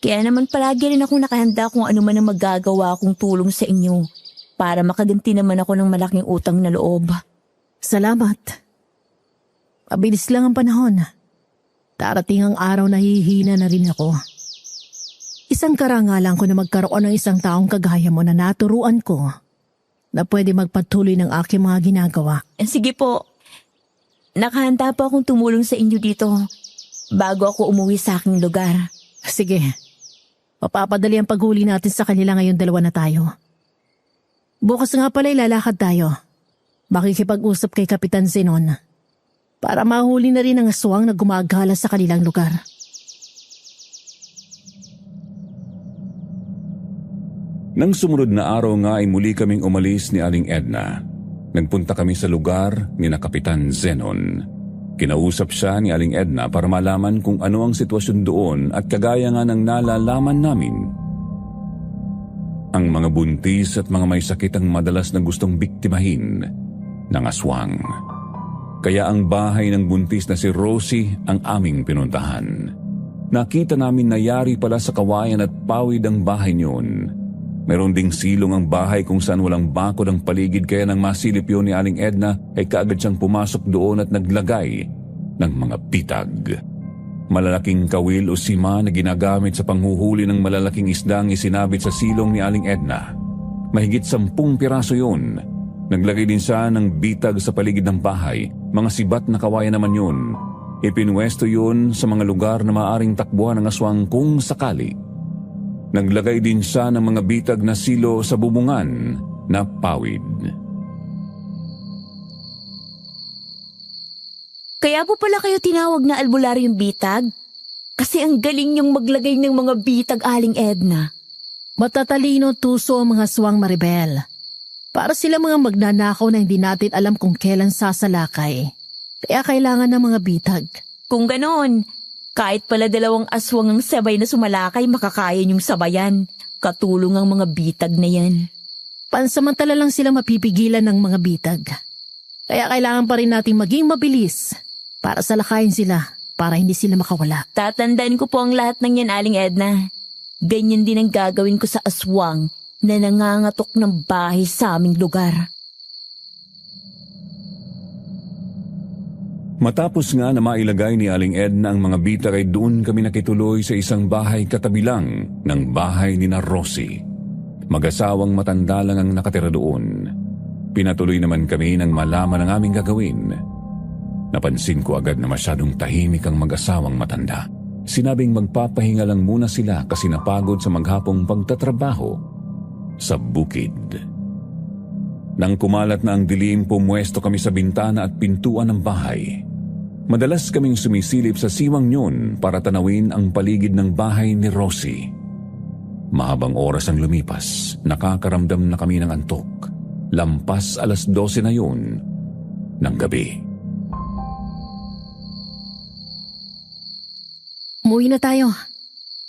B: Kaya naman palagi rin akong nakahanda kung ano man ang magagawa kong tulong sa inyo para makaganti naman ako ng malaking utang na loob.
H: Salamat. Mabilis lang ang panahon. Darating ang araw na hihina na rin ako. Isang karangalan ko na magkaroon ng isang taong kagaya mo na naturuan ko na pwede magpatuloy ng aking mga ginagawa.
B: Sige po. Nakahanda po akong tumulong sa inyo dito bago ako umuwi sa aking lugar.
H: Sige, mapapadali ang paghuli natin sa kanila ngayon, dalawa na tayo. Bukas nga pala ilalakad tayo. Makikipag-usap kay Kapitan Zenon para mahuli na rin ang aswang na gumagala sa kanilang lugar.
D: Nang sumunod na araw nga ay muli kaming umalis ni Aling Edna. Nagpunta kami sa lugar ni na Kapitan Zenon. Kinausap siya ni Aling Edna para malaman kung ano ang sitwasyon doon at kagaya nga ng nalalaman namin. Ang mga buntis at mga may sakit ang madalas na gustong biktimahin ng aswang. Kaya ang bahay ng buntis na si Rosie ang aming pinuntahan. Nakita namin na yari pala sa kawayan at pawid ang bahay niyon. Meron ding silong ang bahay kung saan walang bakod ang paligid kaya nang masilip yun ni Aling Edna ay kaagad siyang pumasok doon at naglagay ng mga bitag. Malalaking kawil o sima na ginagamit sa panghuhuli ng malalaking isda ang isinabit sa silong ni Aling Edna. Mahigit 10 piraso yun. Naglagay din siya ng bitag sa paligid ng bahay. Mga sibat na kawayan naman yun. Ipinwesto yun sa mga lugar na maaring takbuhan ng aswang kung sakali. Naglagay din siya ng mga bitag na silo sa bubungan na pawid.
B: Kaya po pala kayo tinawag na albularyong bitag? Kasi ang galing niyong maglagay ng mga bitag, Aling Edna.
H: Matatalino tuso ang mga aswang, Maribel. Para sila mga magnanakaw na hindi natin alam kung kailan sasalakay. Kaya kailangan ng mga bitag.
B: Kung ganoon, kahit pala 2 aswang ang sabay na sumalakay, makakaya niyong sabayan. Katulong ang mga bitag na yan.
H: Pansamantala lang sila mapipigilan ng mga bitag. Kaya kailangan pa rin nating maging mabilis para salakayin sila, para hindi sila makawala.
B: Tatandaan ko po ang lahat ng yan, Aling Edna. Ganyan din ang gagawin ko sa aswang na nangangatok ng bahay sa aming lugar.
D: Matapos nga na mailagay ni Aling Edna ang mga bitag ay doon kami nakituloy sa isang bahay katabi lang ng bahay ni na Rosie. Mag-asawang matanda lang ang nakatira doon. Pinatuloy naman kami nang malaman ang aming gagawin. Napansin ko agad na masyadong tahimik ang mag-asawang matanda. Sinabing magpapahinga lang muna sila kasi napagod sa maghapong pagtatrabaho sa bukid. Nang kumalat na ang dilim, pumuesto kami sa bintana at pintuan ng bahay. Madalas kaming sumisilip sa siwang yun para tanawin ang paligid ng bahay ni Rosie. Mahabang oras ang lumipas, nakakaramdam na kami ng antok. Lampas 12:00 na yun ng gabi.
H: Umuwi na tayo.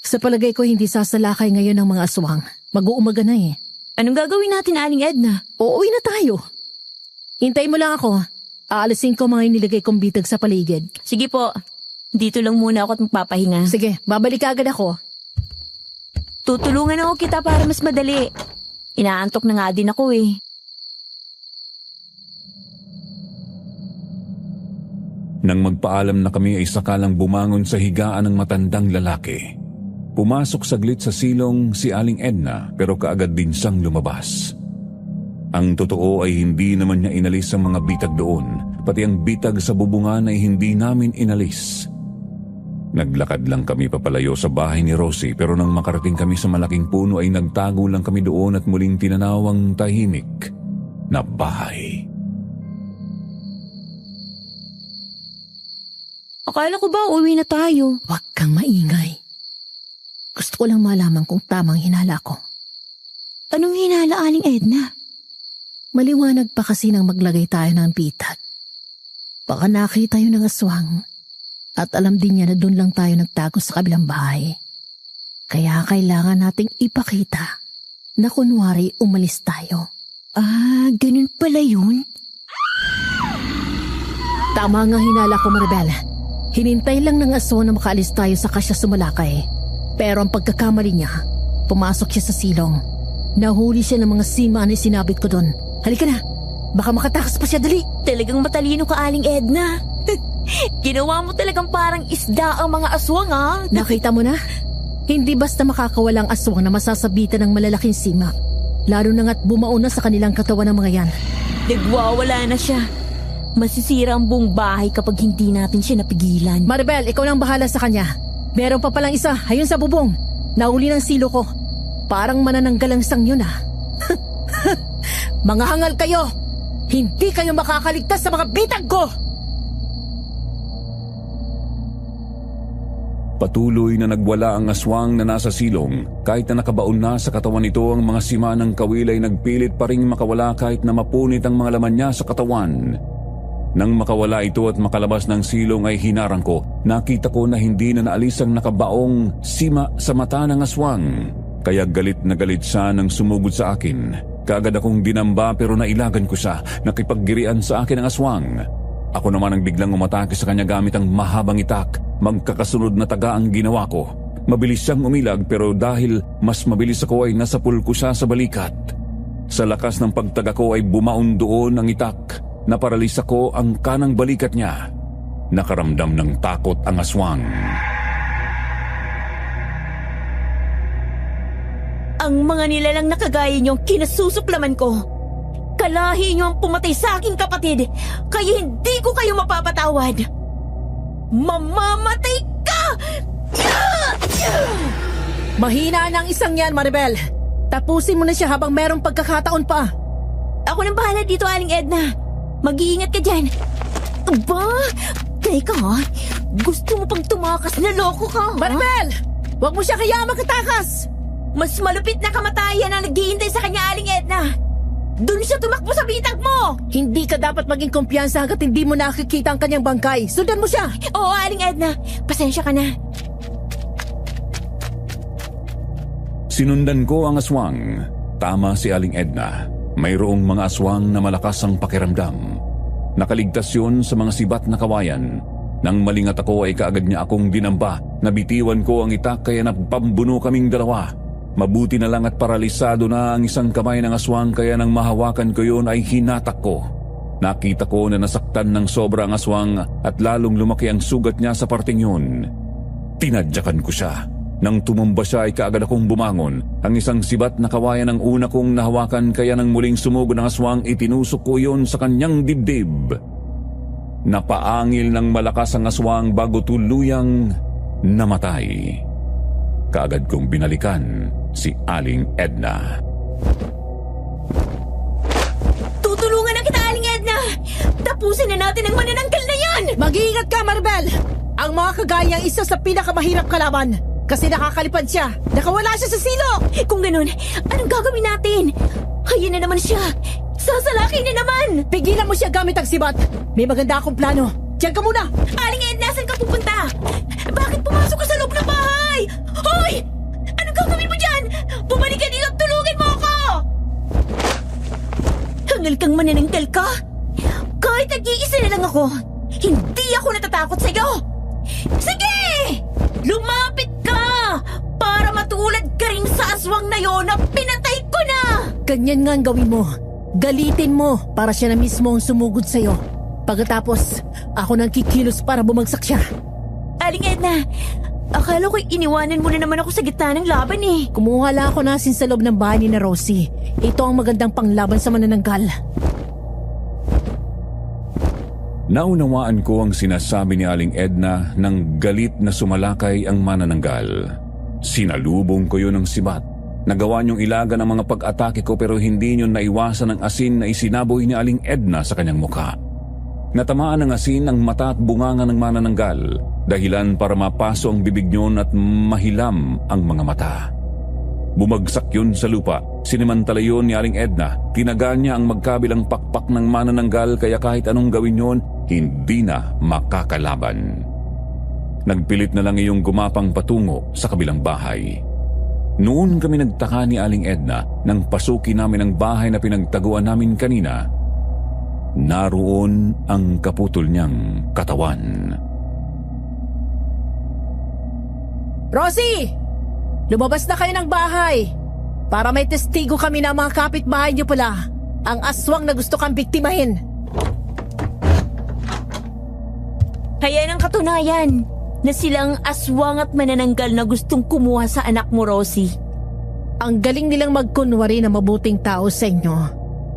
H: Sa palagay ko hindi sasalakay ngayon ng mga aswang. Mag-uumaga na eh.
B: Anong gagawin natin, Aling Edna?
H: Uuwi na tayo. Hintay mo lang ako. Aalisin ko mga inilagay kong bitag sa paligid.
B: Sige po. Dito lang muna ako at magpapahinga.
H: Sige, babalik agad ako.
B: Tutulungan ako kita para mas madali. Inaantok na nga din ako eh.
D: Nang magpaalam na kami ay sakalang bumangon sa higaan ng matandang lalaki. Pumasok saglit sa silong si Aling Edna pero kaagad din siyang lumabas. Ang totoo ay hindi naman niya inalis ang mga bitag doon, pati ang bitag sa bubungan ay hindi namin inalis. Naglakad lang kami papalayo sa bahay ni Rosie pero nang makarating kami sa malaking puno ay nagtago lang kami doon at muling tinanaw ang tahimik na bahay.
B: Akala ko ba uwi na tayo?
H: Huwag kang maingay. Gusto ko lang malaman kung tamang hinala ko.
B: Anong hinala, Aling Edna?
H: Maliwanag pa kasi nang maglagay tayo ng bitag. Baka nakita yun ng aswang at alam din niya na doon lang tayo nagtago sa kabilang bahay. Kaya kailangan nating ipakita na kunwari umalis tayo.
B: Ah, ganun pala yun?
H: Tama nga hinala ko, Maribel. Hinintay lang ng aswang na makaalis tayo sa kasya sumalakay. Pero ang pagkakamali niya, pumasok siya sa silong. Nahuli siya ng mga sima na sinabit ko doon. Halika na, baka makatakas pa siya, dali.
B: Talagang matalino ka, Aling Edna. Ginawa mo talagang parang isda ang mga aswang,
H: Nakita mo na? Hindi basta makakawalang aswang na masasabitan ng malalaking sima. Lalo na nga't bumaon na sa kanilang katawan ng mga yan.
B: Nagwawala na siya. Masisira ang buong bahay kapag hindi natin siya napigilan.
H: Maribel, ikaw nang bahala sa kanya. Meron pa palang isa, ayun sa bubong. Nauli ng silo ko. Parang manananggalang sang yun ah. Mga hangal kayo! Hindi kayo makakaligtas sa mga bitag ko!
D: Patuloy na nagwala ang aswang na nasa silong. Kahit na nakabaon na sa katawan nito ang mga sima ng kawil ay nagpilit pa ring makawala kahit na mapunit ang mga laman niya sa katawan. Nang makawala ito at makalabas ng silong ay hinarang ko. Nakita ko na hindi na naalis ang nakabaong sima sa mata ng aswang. Kaya galit na galit siya nang sumugod sa akin. Kaagad akong dinamba pero nailagan ko siya. Nakipaggirian sa akin ang aswang. Ako naman ang biglang umatake sa kanya gamit ang mahabang itak. Magkakasunod na taga ang ginawa ko. Mabilis siyang umilag pero dahil mas mabilis ako ay nasapul ko siya sa balikat. Sa lakas ng pagtaga ko ay bumaon doon ang itak. Naparalisa ko ang kanang balikat niya. Nakaramdam ng takot ang aswang.
B: Ang mga nilalang na kagaya niyong kinasusuklaman ko. Kalahi niyo ang pumatay sa aking kapatid, kaya hindi ko kayo mapapatawad. Mamamatay ka!
H: Mahina na ang isang yan, Maribel. Tapusin mo na siya habang merong pagkakataon pa.
B: Ako nang bahala dito, Aling Edna. Mag-iingat ka dyan. Aba, teka ha. Gusto mo pang tumakas na loko ka, ha?
H: Maribel! Huwag mo siya kaya makatakas!
B: Mas malupit na kamatayan ang naghihintay sa kanya, Aling Edna. Doon siya tumakbo sa bitag mo!
H: Hindi ka dapat maging kumpiyansa hanggat hindi mo nakikita ang kanyang bangkay. Sundan mo siya!
B: Oo, Aling Edna. Pasensya ka na.
D: Sinundan ko ang aswang. Tama si Aling Edna. Mayroong mga aswang na malakas ang pakiramdam. Nakaligtas yun sa mga sibat na kawayan. Nang malingat ako ay kaagad niya akong dinamba. Nabitiwan ko ang itak kaya napambuno kaming dalawa. Mabuti na lang at paralisado na ang isang kamay ng aswang kaya nang mahawakan ko yun ay hinatak ko. Nakita ko na nasaktan ng sobra ang aswang at lalong lumaki ang sugat niya sa parting yun. Tinadyakan ko siya. Nang tumumba siya ay kaagad akong bumangon. Ang isang sibat na kawayan ang una kong nahawakan kaya nang muling sumugod ng aswang itinusok ko yun sa kanyang dibdib. Napaangil ng malakas ang aswang bago tuluyang namatay. Kaagad kong binalikan si Aling Edna.
B: Tutulungan na kita, Aling Edna! Tapusin na natin ang manananggal na yan!
H: Mag-iingat ka, Maribel! Ang mga kagaya ang isa sa pinakamahirap kalaban. Kasi nakakalipad siya. Nakawala siya sa silo!
B: Kung ganun, anong gagawin natin? Hayaan na naman siya! Sasalaki na naman!
H: Pigilan mo siya gamit ang sibat. May maganda akong plano. Diyan ka muna!
B: Aling Edna, saan ka pupunta? Bakit pumasok ka sa loob ng bahay? Hoy! Anong gagawin mo dyan? Bumalik ka dito at tulungan mo ako! Hangal kang manananggal ka? Kahit nag-iisa na lang ako, hindi ako natatakot sa'yo! Sige! Lumapit ka! Para matulad ka rin sa aswang na yon na pinatay ko na!
H: Ganyan nga ang gawin mo. Galitin mo para siya na mismo ang sumugod sa'yo. Pagkatapos, ako nang kikilos para bumagsak siya.
B: Aling Edna, akala ko'y iniwanan mo na naman ako sa gitna ng laban eh.
H: Kumuha lang ako nasin sa loob ng bahay ni na Rosie. Ito ang magandang panglaban sa manananggal.
D: Naunawaan ko ang sinasabi ni Aling Edna nang galit na sumalakay ang manananggal. Sinalubong ko yun ng sibat. Nagawa niyong ilaga ng mga pag-atake ko pero hindi niyo naiwasan ang asin na isinaboy ni Aling Edna sa kanyang mukha. Natamaan ng asin ang mata at bunganga ng manananggal, dahilan para mapaso ang bibig niyon at mahilam ang mga mata. Bumagsak yun sa lupa. Sinimantala yun ni Aling Edna. Tinaga niya ang magkabilang pakpak ng manananggal kaya kahit anong gawin yun, hindi na makakalaban. Nagpilit na lang iyong gumapang patungo sa kabilang bahay. Noon kami nagtaka ni Aling Edna nang pasukin namin ang bahay na pinagtaguan namin kanina. Naroon ang kaputol niyang katawan.
H: Rosie! Lumabas na kayo ng bahay! Para may testigo kami na mga kapitbahay niyo pala. Ang aswang na gusto kang biktimahin.
B: Ayan ang katunayan na silang aswang at manananggal na gustong kumuha sa anak mo, Rosie.
H: Ang galing nilang magkunwari na mabuting tao sa inyo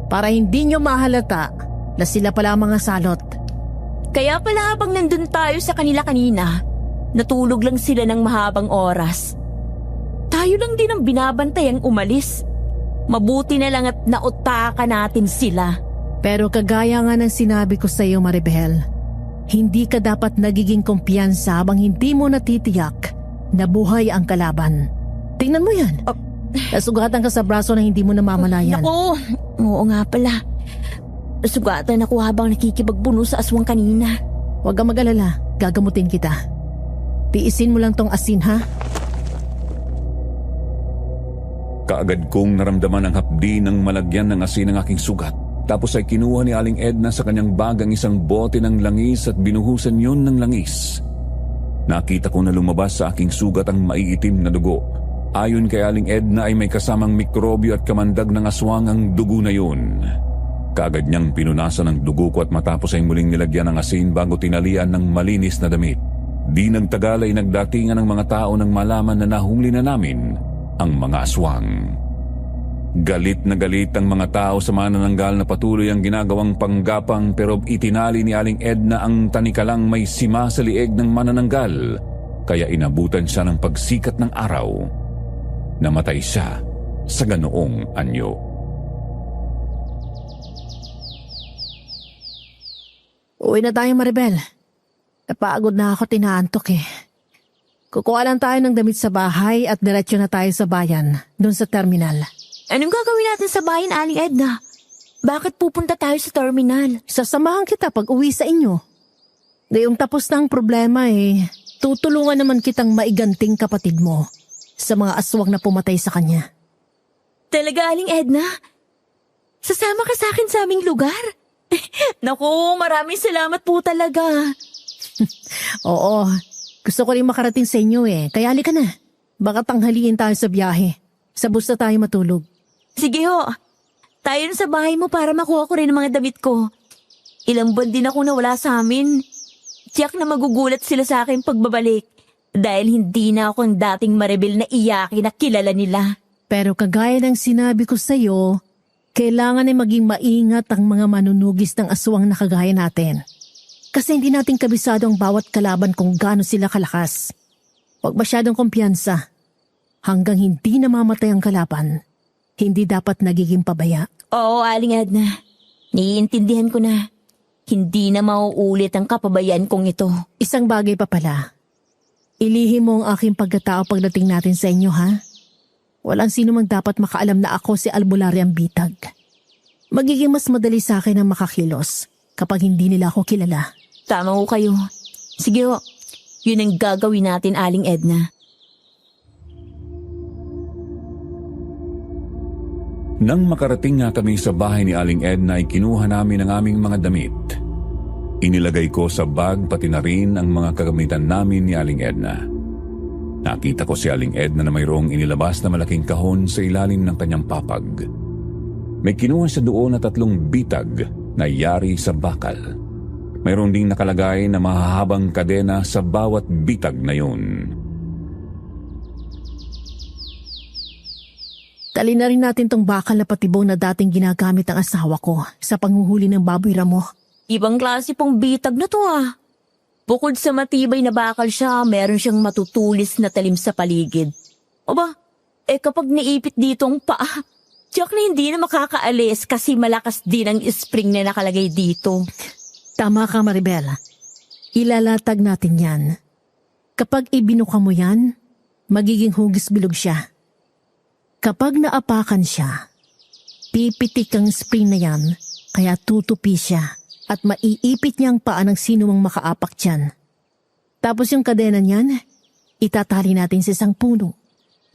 H: para hindi nyo mahalata na sila pala ang mga salot.
B: Kaya pala habang nandun tayo sa kanila kanina, natulog lang sila ng mahabang oras. Tayo lang din ang binabantay ang umalis. Mabuti na lang at nautaka natin sila.
H: Pero kagaya nga ng sinabi ko sa iyo, Maribel, hindi ka dapat nagiging kumpiyansa habang hindi mo natitiyak na buhay ang kalaban. Tingnan mo yan. Nasugatan ka sa braso na hindi mo namamalayan.
B: Naku, oo nga pala. Nasugatan ako habang nakikipagbuno sa aswang kanina.
H: Huwag kang mag-alala, gagamutin kita. Tiisin mo lang tong asin, ha?
D: Kaagad kong naramdaman ang hapdi ng malagyan ng asin ng aking sugat. Tapos ay kinuha ni Aling Edna sa kanyang bag ang isang bote ng langis at binuhusan yon ng langis. Nakita ko na lumabas sa aking sugat ang maiitim na dugo. Ayon kay Aling Edna ay may kasamang mikrobyo at kamandag ng aswang ang dugo na yun. Kaagad niyang pinunasan ang dugo ko at matapos ay muling nilagyan ng asin bago tinalian ng malinis na damit. Di nagtagal ay nagdatingan ng mga tao nang malaman na nahuli na namin ang mga aswang. Galit na galit ang mga tao sa manananggal na patuloy ang ginagawang panggapang pero itinali ni Aling Edna ang tanikalang may sima sa lieg ng manananggal kaya inabutan siya ng pagsikat ng araw. Namatay siya sa ganoong anyo.
H: Uwi na tayo, Maribel. Napagod na ako, tinaantok eh. Kukuha lang tayo ng damit sa bahay at diretso na tayo sa bayan, doon sa terminal.
B: Anong gagawin natin sa bayan, Aling Edna? Bakit pupunta tayo sa terminal?
H: Sasamahan kita pag uwi sa inyo. Ngayong tapos na ang problema eh, tutulungan naman kitang maiganting kapatid mo sa mga aswang na pumatay sa kanya.
B: Talaga, Aling Edna? Sasama ka sa akin sa aming lugar? Naku, maraming salamat po talaga.
H: Oo, gusto ko rin makarating sa inyo eh, kaya halika na. Baka tanghaliin tayo sa biyahe. Sa bus na tayo matulog.
B: Sige ho, tayo na sa bahay mo para makuha ko rin ang mga damit ko. Ilang buwan din ako nawala sa amin. Tiyak na magugulat sila sa akin pagbabalik dahil hindi na ako ang dating Maribel na iyaki na kilala nila.
H: Pero kagaya ng sinabi ko sa'yo, kailangan ay maging maingat ang mga manunugis ng aswang na kagaya natin. Kasi hindi natin kabisado ang bawat kalaban kung gaano sila kalakas. Huwag masyadong kumpiyansa. Hanggang hindi namamatay ang kalaban, hindi dapat nagiging pabaya.
B: Oo, Aling Edna. Naiintindihan ko na. Hindi na mauulit ang kapabayaan kong ito.
H: Isang bagay pa pala. Ilihim mo ang aking pagkatao pagdating natin sa inyo, ha? Walang sino mang dapat makaalam na ako si Albularya ang bitag. Magiging mas madali sa akin ang makakilos kapag hindi nila ako kilala.
B: Tama ko kayo. Sige ho, yun ang gagawin natin, Aling Edna.
D: Nang makarating nga kami sa bahay ni Aling Edna ay kinuha namin ang aming mga damit. Inilagay ko sa bag pati na rin ang mga kagamitan namin ni Aling Edna. Nakita ko si Aling Edna na mayroong inilabas na malaking kahon sa ilalim ng kanyang papag. May kinuha siya doon na 3 bitag na yari sa bakal. Mayroon ding nakalagay na mahahabang kadena sa bawat bitag na yun.
H: Dali na rin natin tong bakal na patibong na dating ginagamit ang asawa ko sa panghuhuli ng baboy ramo.
B: Ibang klase pong bitag na to ah. Bukod sa matibay na bakal siya, meron siyang matutulis na talim sa paligid. Aba, kapag naipit dito ang paa, tiyak na hindi na makakaalis kasi malakas din ang spring na nakalagay dito.
H: Tama ka, Maribel. Ilalatag natin yan. Kapag ibinuka mo yan, magiging hugis bilog siya. Kapag naapakan siya, pipitik ang spring na yan, kaya tutupi siya at maiipit niya ang paa ng sino mang makaapak dyan. Tapos yung kadena niyan, itatali natin sa isang puno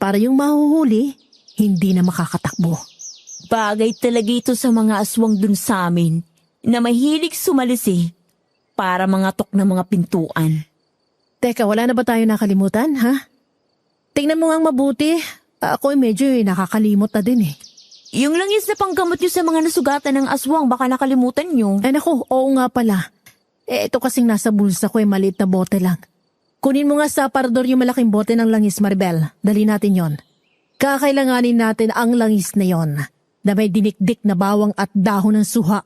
H: para yung mahuhuli, hindi na makakatakbo.
B: Bagay talaga ito sa mga aswang dun sa amin na mahilig sumalisi para mga tok na mga pintuan.
H: Teka, wala na ba tayo nakalimutan, ha? Tingnan mo ngang mabuti. Ako medyo nakakalimot na din eh.
B: Yung langis na panggamot nyo sa mga nasugatan ng aswang, baka nakalimutan nyo.
H: Ay naku, oo nga pala. Ito kasing nasa bulsa ko maliit na bote lang. Kunin mo nga sa aparador yung malaking bote ng langis, Maribel. Dali natin yon. Kakailanganin natin ang langis na yon na may dinikdik na bawang at dahon ng suha.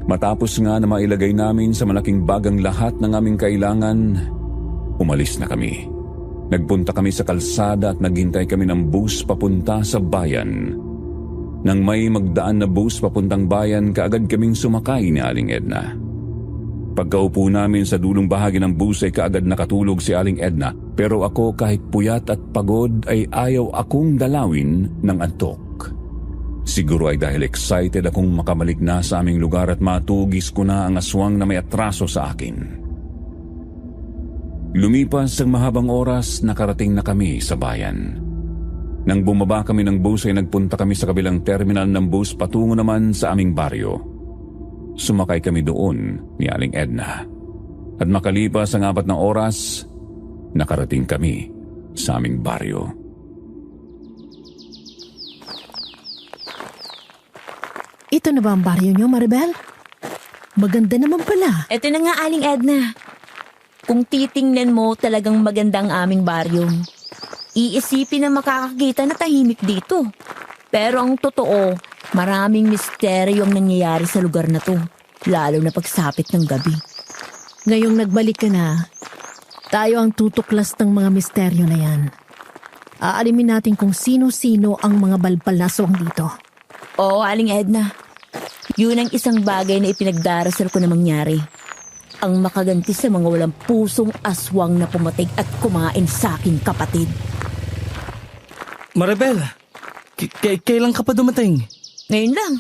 D: Matapos nga na mailagay namin sa malaking bagang lahat ng aming kailangan, umalis na kami. Nagpunta kami sa kalsada at naghintay kami ng bus papunta sa bayan. Nang may magdaan na bus papuntang bayan, kaagad kaming sumakay ni Aling Edna. Pagkaupo namin sa dulong bahagi ng bus ay kaagad nakatulog si Aling Edna, pero ako kahit puyat at pagod ay ayaw akong dalawin ng antok. Siguro ay dahil excited akong makabalik na sa aming lugar at matugis ko na ang aswang na may atraso sa akin. Lumipas ang mahabang oras, nakarating na kami sa bayan. Nang bumaba kami ng bus ay nagpunta kami sa kabilang terminal ng bus patungo naman sa aming baryo. Sumakay kami doon ni Aling Edna. At makalipas ang 4 na oras, nakarating kami sa aming baryo.
H: Ito na ba ang baryo niyo, Maribel? Maganda naman pala.
B: Eto na nga, Aling Edna. Kung titingnan mo, talagang maganda ang aming baryo. Iisipin na makakakita na tahimik dito. Pero ang totoo, maraming misteryo ang nangyayari sa lugar na to, lalo na pagsapit ng gabi.
H: Ngayong nagbalik ka na, tayo ang tutuklas ng mga misteryo na yan. Aalimin natin kung sino-sino ang mga balbal na aswang dito.
B: Oo, Aling Edna. Yun ang isang bagay na ipinagdarasal ko na mangyari. Ang makaganti sa mga walang pusong aswang na pumatig at kumain sa aking kapatid.
A: Maribel, kailan ka pa dumating?
B: Ngayon lang.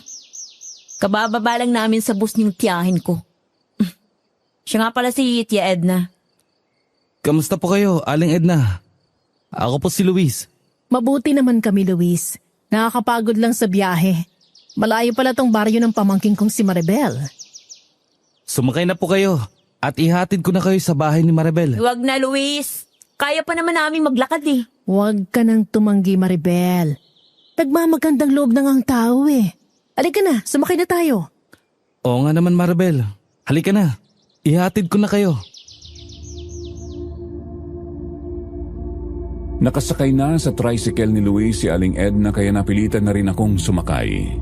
B: Kabababa lang namin sa bus niyong tiyahin ko. Siya nga pala si Tia Edna.
A: Kamusta po kayo, Aling Edna? Ako po si Luis.
H: Mabuti naman kami, Luis. Nakakapagod lang sa biyahe. Malayo pala tong baryo ng pamangking kong si Maribel.
A: Sumakay na po kayo at ihatid ko na kayo sa bahay ni Maribel.
B: Huwag na, Luis. Kaya pa naman namin maglakad eh.
H: Huwag ka nang tumanggi, Maribel. Nagmamagandang loob ng ang tao eh. Halika na, sumakay na tayo.
A: Oo nga naman, Maribel. Halika na. Ihatid ko na kayo.
D: Nakasakay na sa tricycle ni Luis si Aling Edna kaya napilitan na rin akong sumakay.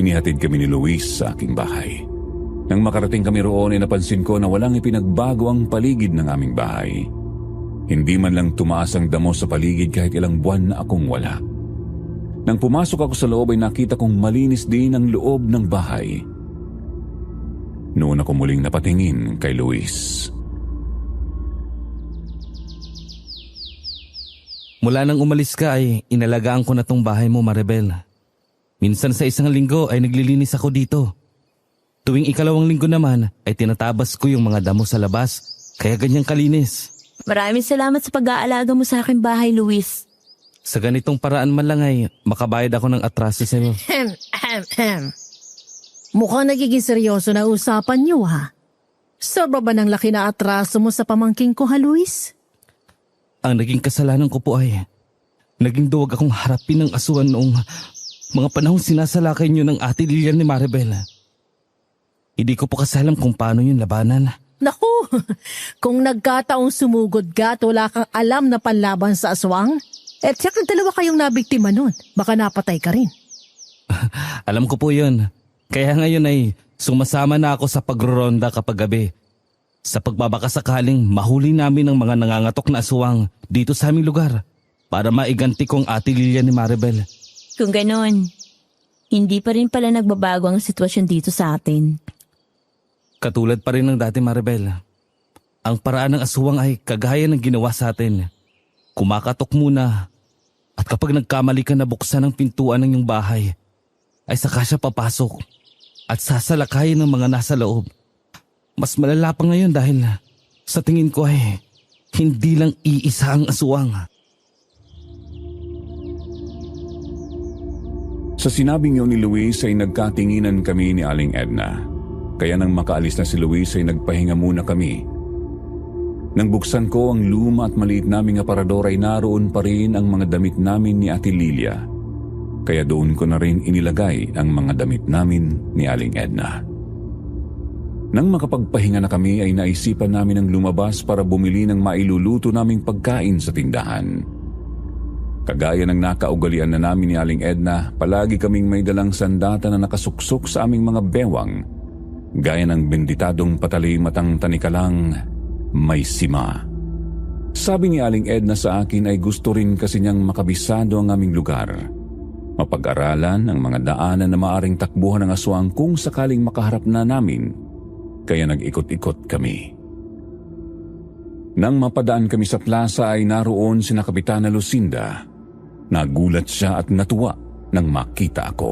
D: Inihatid kami ni Luis sa aking bahay. Nang makarating kami roon ay napansin ko na walang ipinagbago ang paligid ng aming bahay. Hindi man lang tumaas ang damo sa paligid kahit ilang buwan na akong wala. Nang pumasok ako sa loob ay nakita kong malinis din ang loob ng bahay. Noon ako muling napatingin kay Luis.
A: Mula nang umalis ka ay inalagaan ko na tong bahay mo, Maribel. Minsan sa isang linggo ay naglilinis ako dito. Tuwing 2 linggo naman ay tinatabas ko yung mga damo sa labas, kaya ganyang kalinis.
B: Maraming salamat sa pag-aalaga mo sa aking bahay, Luis.
A: Sa ganitong paraan man lang ay makabayad ako ng atraso sa'yo.
H: Mukhang nagiging seryoso na usapan niyo ha. Sobra ba ng laki na atraso mo sa pamangking ko ha, Luis?
A: Ang naging kasalanan ko po ay naging duwag akong harapin ng aswan noong mga panahong sinasalakay niyo ng ate Lilian ni Maribel. Hindi ko po kasi alam kung paano yung labanan.
H: Naku, kung nagkataong sumugod ka at wala kang alam na panlaban sa aswang, at saka 2 kayong nabiktima nun, baka napatay ka rin.
A: Alam ko po yun. Kaya ngayon ay sumasama na ako sa pagroronda kapag gabi. Sa pagbabakasakaling mahuli namin ang mga nangangatok na aswang dito sa aming lugar para maiganti kong ate Lilian ni Maribel.
B: Kung ganon, hindi pa rin pala nagbabago ang sitwasyon dito sa atin.
A: Katulad pa rin ng dati, Maribel. Ang paraan ng aswang ay kagaya ng ginawa sa atin. Kumakatok muna at kapag nagkamali ka na buksan ang pintuan ng iyong bahay, ay saka siya papasok at sasalakayin ng mga nasa loob. Mas malala pa ngayon dahil sa tingin ko ay hindi lang iisa ang aswang.
D: Sa sinabing yun ni Luis ay nagkatinginan kami ni Aling Edna. Kaya nang makaalis na si Luis ay nagpahinga muna kami. Nang buksan ko ang luma at maliit naming aparador ay naroon pa rin ang mga damit namin ni Ate Lilia. Kaya doon ko na rin inilagay ang mga damit namin ni Aling Edna. Nang makapagpahinga na kami ay naisipan namin ang lumabas para bumili ng mailuluto naming pagkain sa tindahan. Kagaya ng nakaugalian na namin ni Aling Edna, palagi kaming may dalang sandata na nakasuksok sa aming mga bewang, gaya ng benditadong patalimatang tanikalang may sima. Sabi ni Aling Edna sa akin ay gusto rin kasi niyang makabisado ang aming lugar. Mapag-aralan ang mga daanan na maaring takbuhan ng aswang kung sakaling makaharap na namin, kaya nag-ikot-ikot kami. Nang mapadaan kami sa plaza ay naroon sina Kapitana Lucinda. Nagulat siya at natuwa nang makita ako.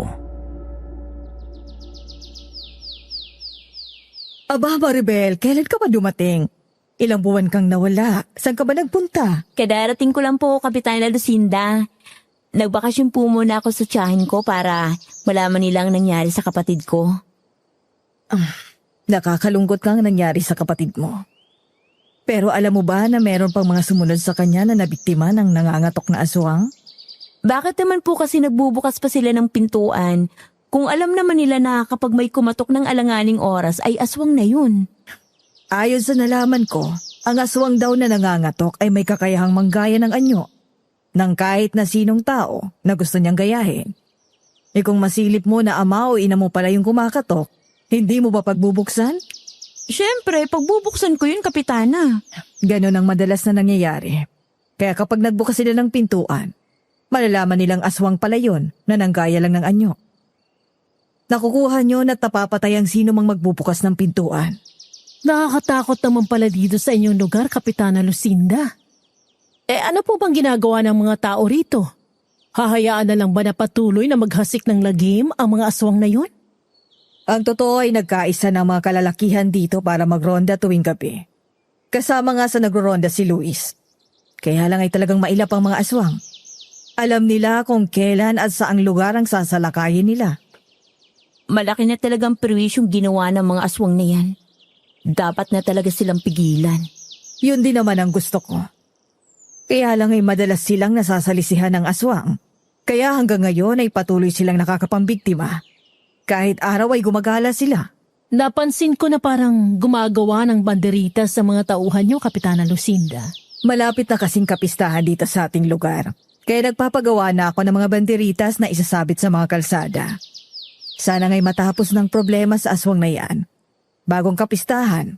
E: Aba, Maribel, kailan ka ba dumating? Ilang buwan kang nawala. Saan ka ba nagpunta?
B: Kadarating ko lang po, Kapitana Lucinda. Nagbakasyon po muna ako sa tiyahin ko para malaman nilang nangyari sa kapatid ko.
E: Nakakalungkot kang nangyari sa kapatid mo. Pero alam mo ba na meron pang mga sumunod sa kanya na nabiktima ng nangangatok na aswang?
B: Bakit naman po kasi nagbubukas pa sila ng pintuan kung alam naman nila na kapag may kumatok ng alanganing oras ay aswang na yun?
E: Ayon sa nalaman ko, ang aswang daw na nangangatok ay may kakayahang manggaya ng anyo ng kahit na sinong tao na gusto niyang gayahin. E kung masilip mo na ama o ina mo pala yung kumakatok, hindi mo ba pagbubuksan?
B: Siyempre, pagbubuksan ko yun, Kapitana.
E: Ganon ang madalas na nangyayari. Kaya kapag nagbukas sila ng pintuan, malalaman nilang aswang pala yun na nanggaya lang ng anyo. Nakukuha nyo na tapapatay ang sino mang magbubukas ng pintuan.
H: Nakakatakot naman pala dito sa inyong lugar, Kapitana Lucinda. Ano po bang ginagawa ng mga tao rito? Hahayaan na lang ba na patuloy na maghasik ng lagim ang mga aswang na yun?
E: Ang totoo ay nagkaisa ng mga kalalakihan dito para magronda tuwing gabi. Kasama nga sa nagroronda si Luis. Kaya lang ay talagang mailap ang mga aswang. Alam nila kung kailan at saang lugar ang sasalakayin nila.
B: Malaki na talagang perwisyong ginawa ng mga aswang na yan. Dapat na talaga silang pigilan.
E: Yun din naman ang gusto ko. Kaya lang ay madalas silang nasasalisihan ng aswang. Kaya hanggang ngayon ay patuloy silang nakakapambiktima. Kahit araw ay gumagala sila.
H: Napansin ko na parang gumagawa ng banderita sa mga tauhan niyo, Kapitana Lucinda.
E: Malapit na kasing kapistahan dito sa ating lugar. Kaya nagpapagawa na ako ng mga banderitas na isasabit sa mga kalsada. Sana nga'y matapos ng problema sa aswang na yan. Bagong kapistahan.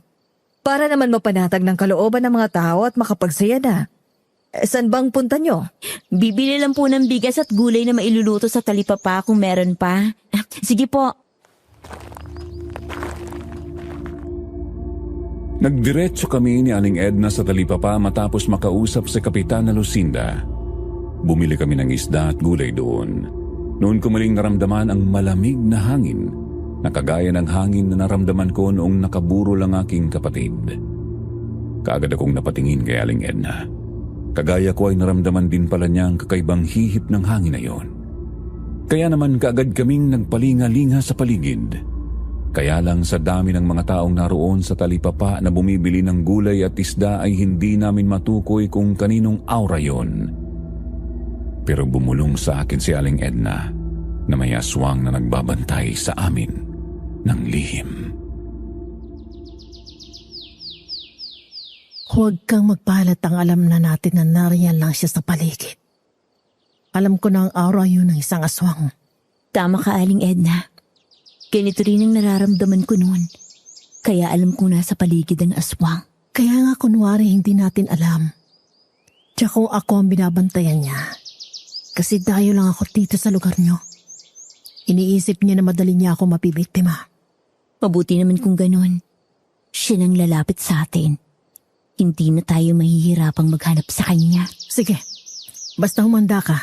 E: Para naman mapanatag ng kalooban ng mga tao at makapagsaya na. Saan bang punta nyo?
B: Bibili lang po ng bigas at gulay na mailuluto sa talipapa kung meron pa. Sige po.
D: Nagdiretso kami ni Aling Edna sa talipapa matapos makausap si Kapitana Lucinda. Bumili kami ng isda at gulay doon. Noon ko muling naramdaman ang malamig na hangin na kagaya ng hangin na naramdaman ko noong nakaburo lang aking kapatid. Kaagad akong napatingin kay Aling Edna. Kagaya ko ay naramdaman din pala niya ang kakaibang hihip ng hangin na yon. Kaya naman kaagad kaming nagpalinga-linga sa paligid. Kaya lang sa dami ng mga taong naroon sa talipapa na bumibili ng gulay at isda ay hindi namin matukoy kung kaninong aura yon. Pero bumulong sa akin si Aling Edna na may aswang na nagbabantay sa amin ng lihim.
H: Huwag kang magpahalatang alam na natin na nariyan lang siya sa paligid. Alam ko na ang aura yun ng isang aswang.
B: Tama ka, Aling Edna. Ganito rin ang nararamdaman ko noon. Kaya alam ko na sa paligid ang aswang.
H: Kaya nga kunwari hindi natin alam. Tsaka kung ako ang binabantayan niya. Kasi dayo lang ako dito sa lugar niyo. Iniisip niya na madali niya ako mapibiktima.
B: Mabuti naman kung ganun. Siya nang lalapit sa atin. Hindi na tayo mahihirapang maghanap sa kanya.
H: Sige, basta humanda ka.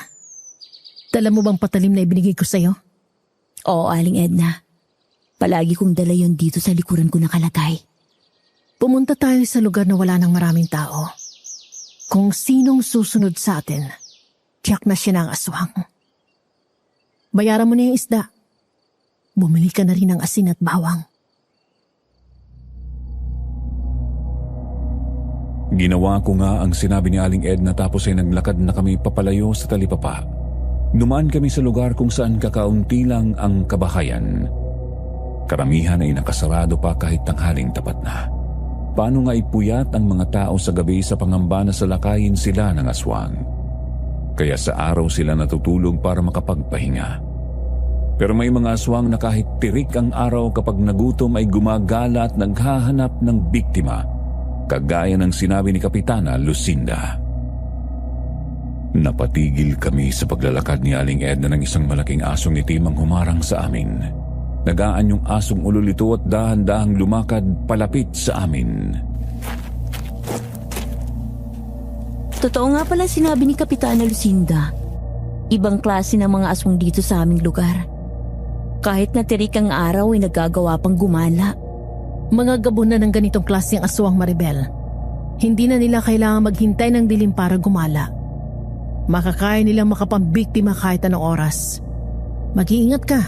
H: Dala mo bang patalim na ibinigay ko sa'yo?
B: Oo, Aling Edna. Palagi kong dala yon dito sa likuran ko nakalagay.
H: Pumunta tayo sa lugar na wala ng maraming tao. Kung sinong susunod sa atin, tiyak na siya ng aswang. Bayaran mo na yung isda. Bumili ka na rin ng asin at bawang.
D: Ginawa ko nga ang sinabi ni Aling Edna tapos ay naglakad na kami papalayo sa talipapa. Dumaan kami sa lugar kung saan kakaunti lang ang kabahayan. Karamihan ay nakasarado pa kahit tanghaling tapat na. Paano nga ipuyat ang mga tao sa gabi sa pangamba na salakayin sila ng aswang? Kaya sa araw sila natutulog para makapagpahinga. Pero may mga aswang na kahit tirik ang araw kapag nagutom ay gumagala at naghahanap ng biktima, kagaya ng sinabi ni Kapitana Lucinda. Napatigil kami sa paglalakad ni Aling Edna ng isang malaking asong itim ang humarang sa amin. Nagaan yung asong ulol ito at dahan-dahang lumakad palapit sa amin.
B: Totoo nga pala sinabi ni Kapitana Lucinda. Ibang klase ng mga aswang dito sa aming lugar. Kahit na tirik ang araw ay nagagawa pang gumala.
H: Mga gabunan ng ganitong klaseng aswang, Maribel. Hindi na nila kailangan maghintay ng dilim para gumala. Makakaya nilang makapambiktima kahit anong oras. Mag-iingat ka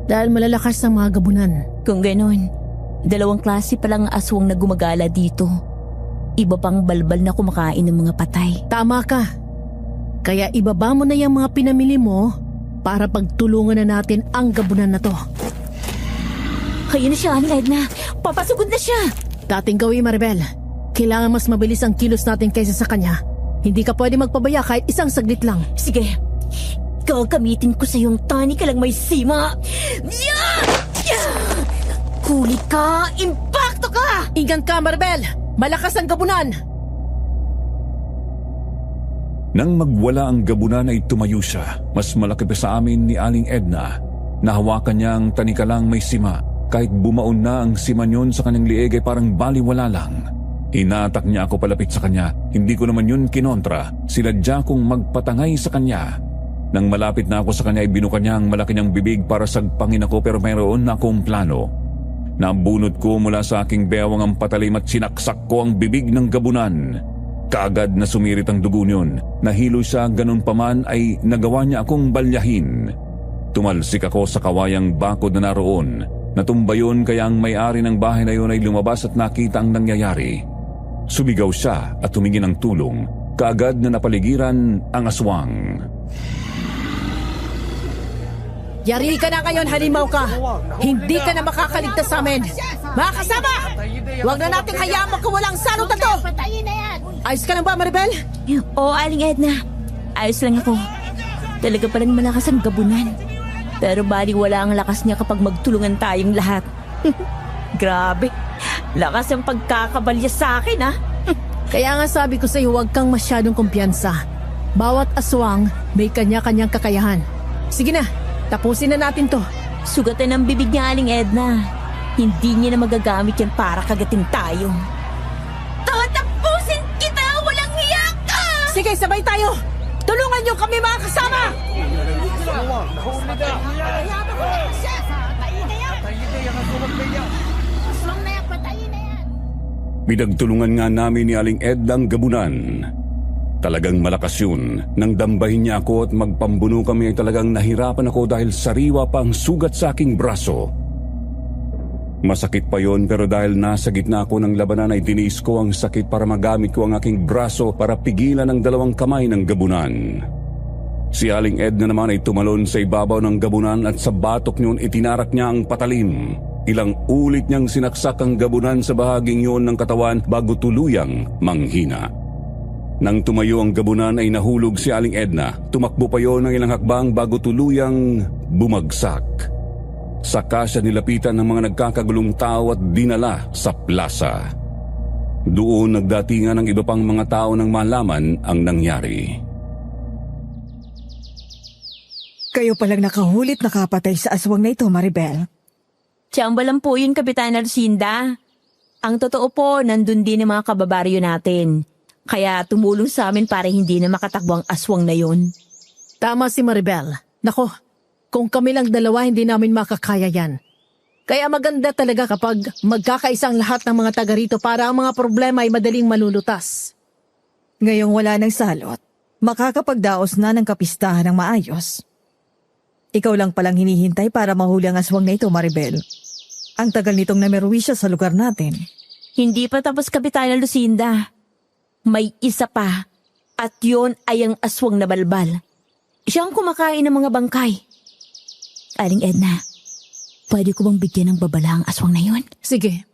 H: dahil malalakas ang mga gabunan.
B: Kung ganon, 2 klase palang aswang na gumagala dito. Iba pang balbal na kumakain ng mga patay.
H: Tama ka. Kaya ibaba mo na yung mga pinamili mo para pagtulungan na natin ang gabunan na to.
B: Kaya na siya, Aling Edna. Papasugod na siya.
H: Dating gawin, Maribel. Kailangan mas mabilis ang kilos natin kaysa sa kanya. Hindi ka pwede magpabaya kahit isang saglit lang.
B: Sige. Gagamitin ko sa iyong tani ka lang may sima. Kulit ka! Impacto ka!
H: Ingat ka, Maribel! Malakas ang gabunan!
D: Nang magwala ang gabunan ay tumayo siya. Mas malaki pa sa amin ni Aling Edna. Nahawakan niya ang tanikalang may sima. Kahit bumaon na ang sima niyon sa kanyang lieg ay parang baliwala lang. Inatak niya ako palapit sa kanya. Hindi ko naman yun kinontra. Sinadya kong magpatangay sa kanya. Nang malapit na ako sa kanya ay binuka niya ang malaki niyang bibig para sagpangin ako pero mayroon na akong plano. Nabunot ko mula sa aking bewang ang patalim at sinaksak ko ang bibig ng gabunan. Kaagad na sumirit ang dugo niyon. Nahilo siya, ganun pa man ay nagawa niya akong balyahin. Tumalsik ako sa kawayang bakod na naroon. Natumba yun kaya ang may-ari ng bahay na yun ay lumabas at nakita ang nangyayari. Sumigaw siya at humingi ng tulong. Kaagad na napaligiran ang aswang.
H: Yari ka na ngayon, halimaw ka! Hindi ka na makakaligtas sa amin! Mga kasama! Huwag na nating hayaan magkawalang salot na to! Ayos ka lang ba, Maribel?
B: Oo, Aling Edna. Ayos lang ako. Talaga palang malakas ang gabunan. Pero bali wala ang lakas niya kapag magtulungan tayong lahat. Grabe. Lakas ang pagkakabalya sa akin, ha?
H: Kaya nga sabi ko sa iyo, huwag kang masyadong kumpiyansa. Bawat aswang may kanya-kanyang kakayahan. Sige na, tapusin na natin to.
B: Sugatan ang bibig niya, Aling Edna. Hindi niya na magagamit yan para kagatin tayo. Tatapusin kita! Walang hiya ka!
H: Sige, sabay tayo! Tulungan niyo kami, mga kasama!
D: Pinagtulungan nga namin ni Aling Edna ang gabunan. Talagang malakas yun. Nang dambahin niya ako at magpambuno kami ay talagang nahirapan ako dahil sariwa pa ang sugat sa aking braso. Masakit pa yon pero dahil nasa gitna ako ng labanan ay tiniis ko ang sakit para magamit ko ang aking braso para pigilan ang 2 kamay ng gabunan. Si Aling Edna naman ay tumalon sa ibabaw ng gabunan at sa batok niyon itinarak niya ang patalim. Ilang ulit niyang sinaksak ang gabunan sa bahaging yon ng katawan bago tuluyang manghina. Nang tumayo ang gabunan ay nahulog si Aling Edna. Tumakbo pa yon ng ilang hakbang bago tuluyang bumagsak. Saka siya nilapitan ng mga nagkakagulong tao at dinala sa plaza. Doon nagdatingan ang iba pang mga tao nang malaman ang nangyari.
E: Kayo palang nakahulit nakapatay sa aswang na ito, Maribel.
B: Tsamba lang po yun, Kapitana Lucinda. Ang totoo po, nandun din ang mga kababaryo natin. Kaya tumulong sa amin para hindi na makatakbo ang aswang na yun.
H: Tama si Maribel. Nako, kung kami lang 2, hindi namin makakaya yan. Kaya maganda talaga kapag magkakaisang lahat ng mga taga rito para ang mga problema ay madaling malulutas.
E: Ngayong wala ng salot, makakapagdaos na ng kapistahan ng maayos. Ikaw lang palang hinihintay para mahuli ang aswang na ito, Maribel. Ang tagal nitong namerwisyo sa lugar natin.
B: Hindi pa tapos, Kapitana Lucinda. May isa pa. At yun ay ang aswang na balbal. Siyang kumakain ng mga bangkay. Aling Edna,
F: Pwede ko bang bigyan ng babala ang aswang na yun?
H: Sige.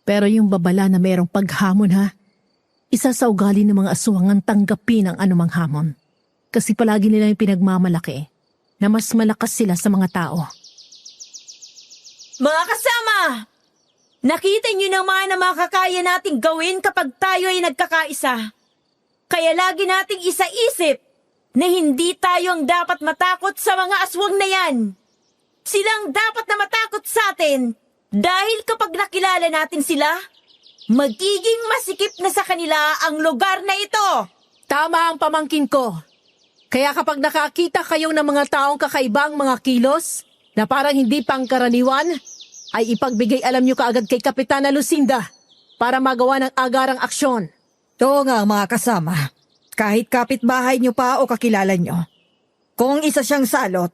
H: Pero yung babala na merong paghamon ha, isa sa ugali ng mga aswang ang tanggapin ang anumang hamon. Kasi palagi nila yung pinagmamalaki na mas malakas sila sa mga tao.
B: Mga kasama! Nakita niyo naman na makakaya nating gawin kapag tayo ay nagkakaisa. Kaya lagi nating isa-isip na hindi tayo ang dapat matakot sa mga aswang na yan. Silang dapat na matakot sa atin dahil kapag nakilala natin sila, magiging masikip na sa kanila ang lugar na ito.
H: Tama ang pamangkin ko. Kaya kapag nakakita kayo ng mga taong kakaibang mga kilos na parang hindi pangkaraniwan, ay ipagbigay alam nyo kaagad kay Kapitana Lucinda para magawa ng agarang aksyon.
E: Oo nga mga kasama. Kahit kapitbahay nyo pa o kakilala nyo. Kung isa siyang salot,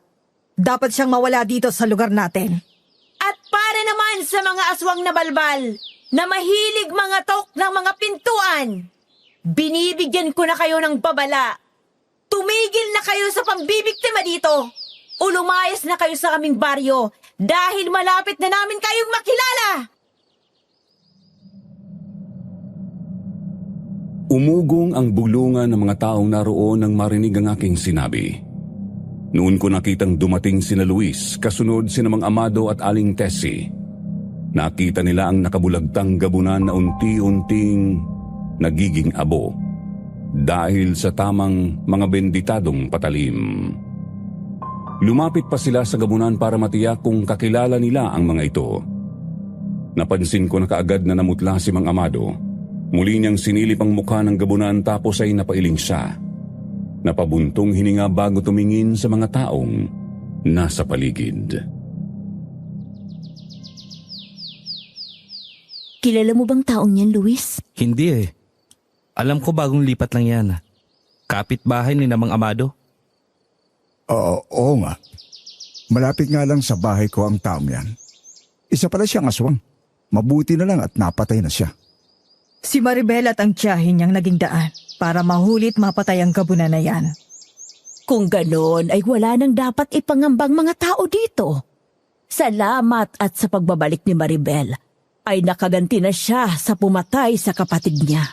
E: dapat siyang mawala dito sa lugar natin.
B: At para naman sa mga aswang na balbal na mahilig mga tok ng mga pintuan, binibigyan ko na kayo ng babala. Tumigil na kayo sa pambibiktima dito o lumayas na kayo sa aming baryo dahil malapit na namin kayong makilala.
D: Umugong ang bulungan ng mga taong naroon nang marinig ang aking sinabi. Noon ko nakitang dumating sina Luis, kasunod sina Mang Amado at Aling Tessie. Nakita nila ang nakabulagtang gabunan na unti-unting nagiging abo dahil sa tamang mga benditadong patalim. Lumapit pa sila sa gabunan para matiyak kung kakilala nila ang mga ito. Napansin ko na kaagad na namutla si Mang Amado. Muli niyang sinilip ang mukha ng gabunan tapos ay napailing siya. Napabuntong hininga bago tumingin sa mga taong nasa paligid.
F: Kilala mo bang taong yan, Luis?
A: Hindi eh. Alam ko bagong lipat lang yan. Kapitbahay ni Namang Amado.
G: Oo nga. Malapit nga lang sa bahay ko ang taong yan. Isa pala siyang aswang. Mabuti na lang at napatay na siya.
E: Si Maribel at ang tiyahin niyang naging daan para mahulit mapatay ang gabunan na yan.
F: Kung ganon ay wala nang dapat ipangambang mga tao dito. Salamat at sa pagbabalik ni Maribel ay nakaganti na siya sa pumatay sa kapatid niya.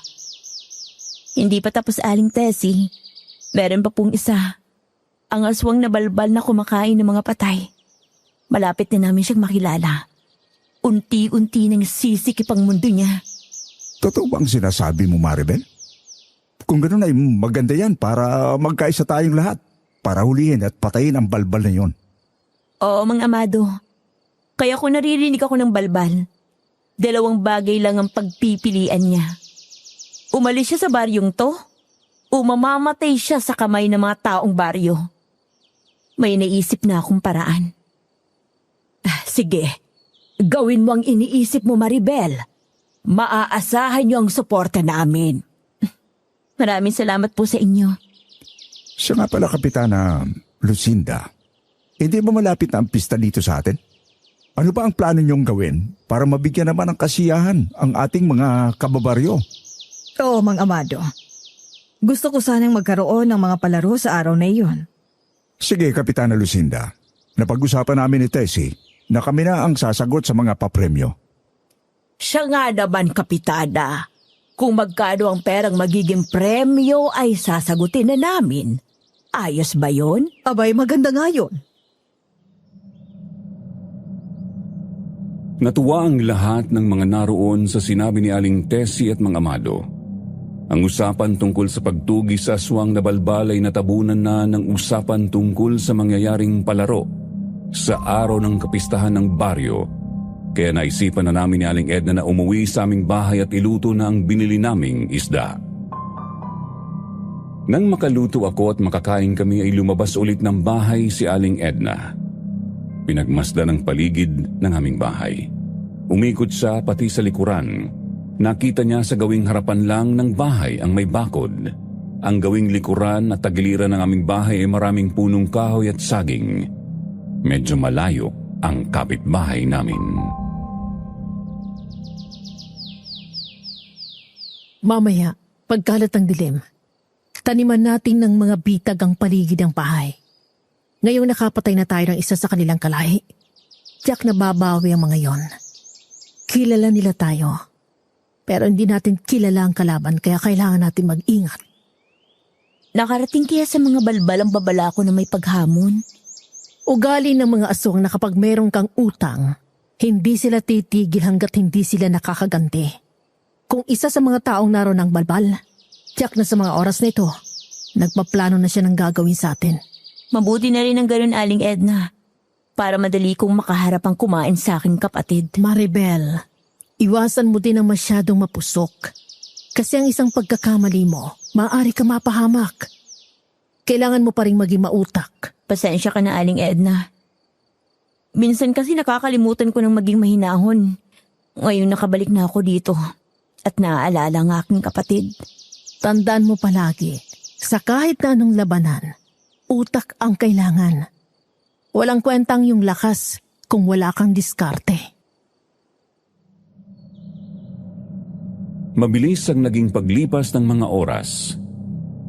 B: Hindi pa tapos, Aling Tessie. Meron pa pong isa. Ang aswang na balbal na kumakain ng mga patay. Malapit na namin siyang makilala. Unti-unti nang sisikip ang mundo niya.
G: Totoo bang sinasabi mo, Maribel? Kung gano'n ay maganda yan para magkaisa tayong lahat. Para hulihin at patayin ang balbal na yon.
B: Oo, Mang Amado. Kaya kung naririnig ako ng balbal, 2 bagay lang ang pagpipilian niya. Umalis siya sa baryong to, o mamamatay siya sa kamay ng mga taong baryo. May naisip na akong paraan.
F: Sige, gawin mo ang iniisip mo, Maribel. Maaasahan niyo ang suporta namin.
B: Maraming salamat po sa inyo.
G: Siya nga pala, Kapitana Lucinda. Hindi ba malapit na ang pista dito sa atin? Ano ba ang plano niyong gawin para mabigyan naman ng kasiyahan ang ating mga kababaryo?
E: Oo, Mang Amado. Gusto ko sanang magkaroon ng mga palaro sa araw na iyon.
G: Sige, Kapitana Lucinda. Napag-usapan namin ni Tessie na kami na ang sasagot sa mga papremyo.
F: Siya nga naman, Kapitana. Kung magkano ang perang magiging premyo ay sasagutin na namin. Ayos ba yon?
E: Abay, maganda nga yun.
D: Natuwa ang lahat ng mga naroon sa sinabi ni Aling Tessie at Mang Amado. Ang usapan tungkol sa pagtugi sa aswang na balbal ay natabunan na ng usapan tungkol sa mangyayaring palaro sa araw ng kapistahan ng baryo. Kaya naisipan na namin ni Aling Edna na umuwi sa aming bahay at iluto na ang binili naming isda. Nang makaluto ako at makakain kami ay lumabas ulit ng bahay si Aling Edna. Pinagmasdan ang paligid ng aming bahay. Umikot siya pati sa likuran. Nakita niya sa gawing harapan lang ng bahay ang may bakod. Ang gawing likuran at tagiliran ng aming bahay ay maraming punong kahoy at saging. Medyo malayo ang kapitbahay namin.
H: Mamaya, pagkalat ng dilim, taniman natin ng mga bitag ang paligid ng bahay. Ngayong nakapatay na tayo ng isa sa kanilang kalahi, Tiyak na babawi ang mga yon. Kilala nila tayo. Pero hindi natin kilala ang kalaban kaya kailangan natin mag-ingat.
B: Nakarating kaya sa mga balbal ang babala ko na may paghamon?
H: Ugali ng mga aswang na kapag meron kang utang, hindi sila titigil hanggat hindi sila nakakaganti. Kung isa sa mga taong naroon ang balbal, tiyak na sa mga oras na ito, nagpaplano na siya ng gagawin sa atin.
B: Mabuti na rin ang ganun, Aling Edna. Para madali kong makaharap ang kumain sa aking kapatid.
H: Maribel, iwasan mo din ang masyadong mapusok. Kasi ang isang pagkakamali mo, maaari ka mapahamak. Kailangan mo pa rin maging mautak.
B: Pasensya ka na, Aling Edna. Minsan kasi nakakalimutan ko ng maging mahinahon. Ngayon nakabalik na ako dito at naaalala ang aking kapatid.
H: Tandaan mo palagi, sa kahit na anong labanan, utak ang kailangan. Walang kwentang yung lakas kung wala kang diskarte.
D: Mabilis ang naging paglipas ng mga oras.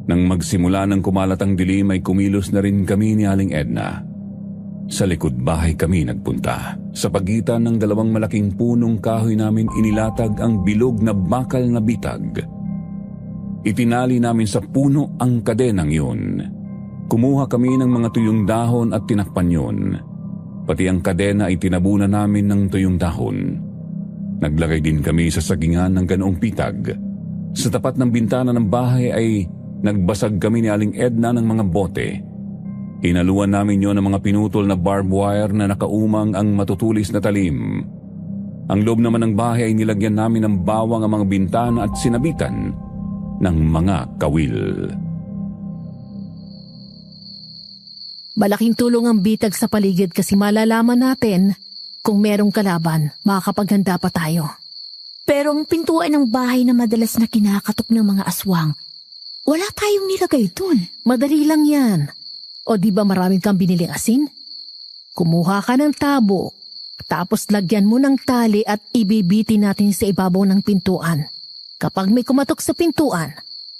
D: Nang magsimula ng kumalat ang dilim ay kumilos na rin kami ni Aling Edna. Sa likod bahay kami nagpunta. Sa pagitan ng dalawang malaking punong kahoy namin inilatag ang bilog na bakal na bitag. Itinali namin sa puno ang kadenang yun. Kumuha kami ng mga tuyong dahon at tinakpan yun. Pati ang kadena ay tinabunan namin ng tuyong dahon. Naglagay din kami sa sagingan ng ganoong pitag. Sa tapat ng bintana ng bahay ay nagbasag kami ni Aling Edna ng mga bote. Hinaluan namin yon ng mga pinutol na barbed wire na nakaumang ang matutulis na talim. Ang loob naman ng bahay ay nilagyan namin ng bawang ang mga bintana at sinabitan ng mga kawil.
H: Malaking tulong ang bitag sa paligid kasi malalaman natin kung merong kalaban, makakapaghanda pa tayo.
B: Pero ang pintuan ng bahay na madalas na kinakatok ng mga aswang, wala tayong nilagay dun.
H: Madali lang yan. O di ba maraming kang biniling asin? Kumuha ka ng tabo, tapos lagyan mo ng tali at ibibiti natin sa ibabaw ng pintuan. Kapag may kumatok sa pintuan,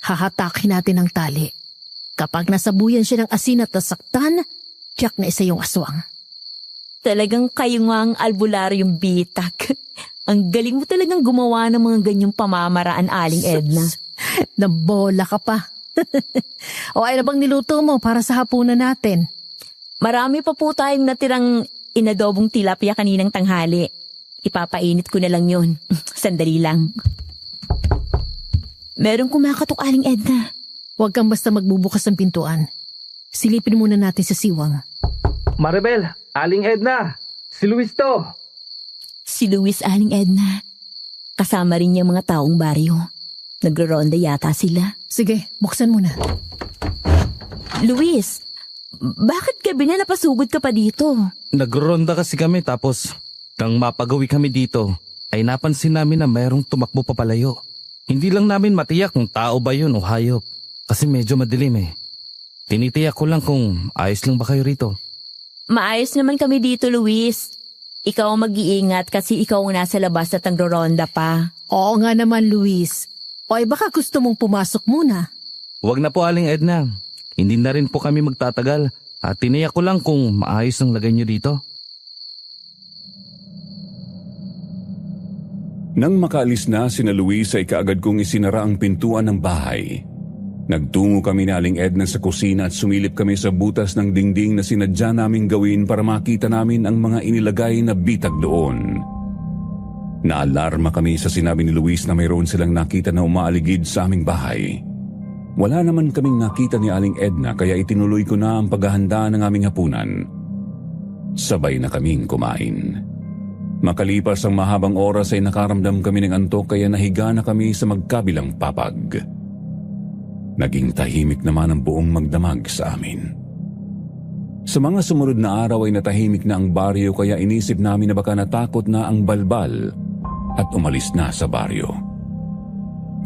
H: hahatakin natin ang tali. Kapag nasabuyan siya ng asin at nasaktan, tiyak na isa yung aswang.
B: Talagang kayo nga ang albularyong bitak. Ang galing mo talagang gumawa ng mga ganyang pamamaraan, Aling Edna.
H: Nabola ka pa. O ay na bang niluto mo para sa hapunan natin?
B: Marami pa po tayong natirang inadobong tilapia kaninang tanghali. Ipapainit ko na lang yun. Sandali lang. Merong kumakatok, Aling Edna.
H: Huwag kang basta magbubukas ng pintuan. Silipin muna natin sa siwang.
C: Maribel, Aling Edna, si Luis to.
B: Si Luis, Aling Edna. Kasama rin niya mga taong baryo. Nagro-ronda yata sila.
H: Sige, buksan mo na.
B: Luis, bakit gabi na napasugod ka pa dito?
A: Nagronda kasi kami tapos nang mapagawi kami dito ay napansin namin na mayroong tumakbo papalayo. Hindi lang namin matiyak kung tao ba yun o hayop kasi medyo madilim eh. Tinitiyak ko lang kung ayos lang ba kayo rito.
B: Maayos naman kami dito, Luis. Ikaw ang mag-iingat kasi ikaw ang nasa labas at nagro-ronda pa.
H: Oo nga naman, Luis. O ay baka gusto mong pumasok muna.
A: Huwag na po, Aling Edna. Hindi na rin po kami magtatagal at tiniyak ko lang kung maayos ang lagay niyo dito.
D: Nang makaalis na sina Luis ay kaagad kong isinara ang pintuan ng bahay. Nagtungo kami ni Aling Edna sa kusina at sumilip kami sa butas ng dingding na sinadya naming gawin para makita namin ang mga inilagay na bitag doon. Naalarma kami sa sinabi ni Luis na mayroon silang nakita na umaaligid sa aming bahay. Wala naman kaming nakita ni Aling Edna kaya itinuloy ko na ang paghahanda ng aming hapunan. Sabay na kaming kumain. Makalipas ang mahabang oras ay nakaramdam kami ng antok kaya nahiga na kami sa magkabilang papag. Naging tahimik naman ang buong magdamag sa amin. Sa mga sumunod na araw ay natahimik na ang baryo kaya inisip namin na baka natakot na ang balbal at umalis na sa baryo.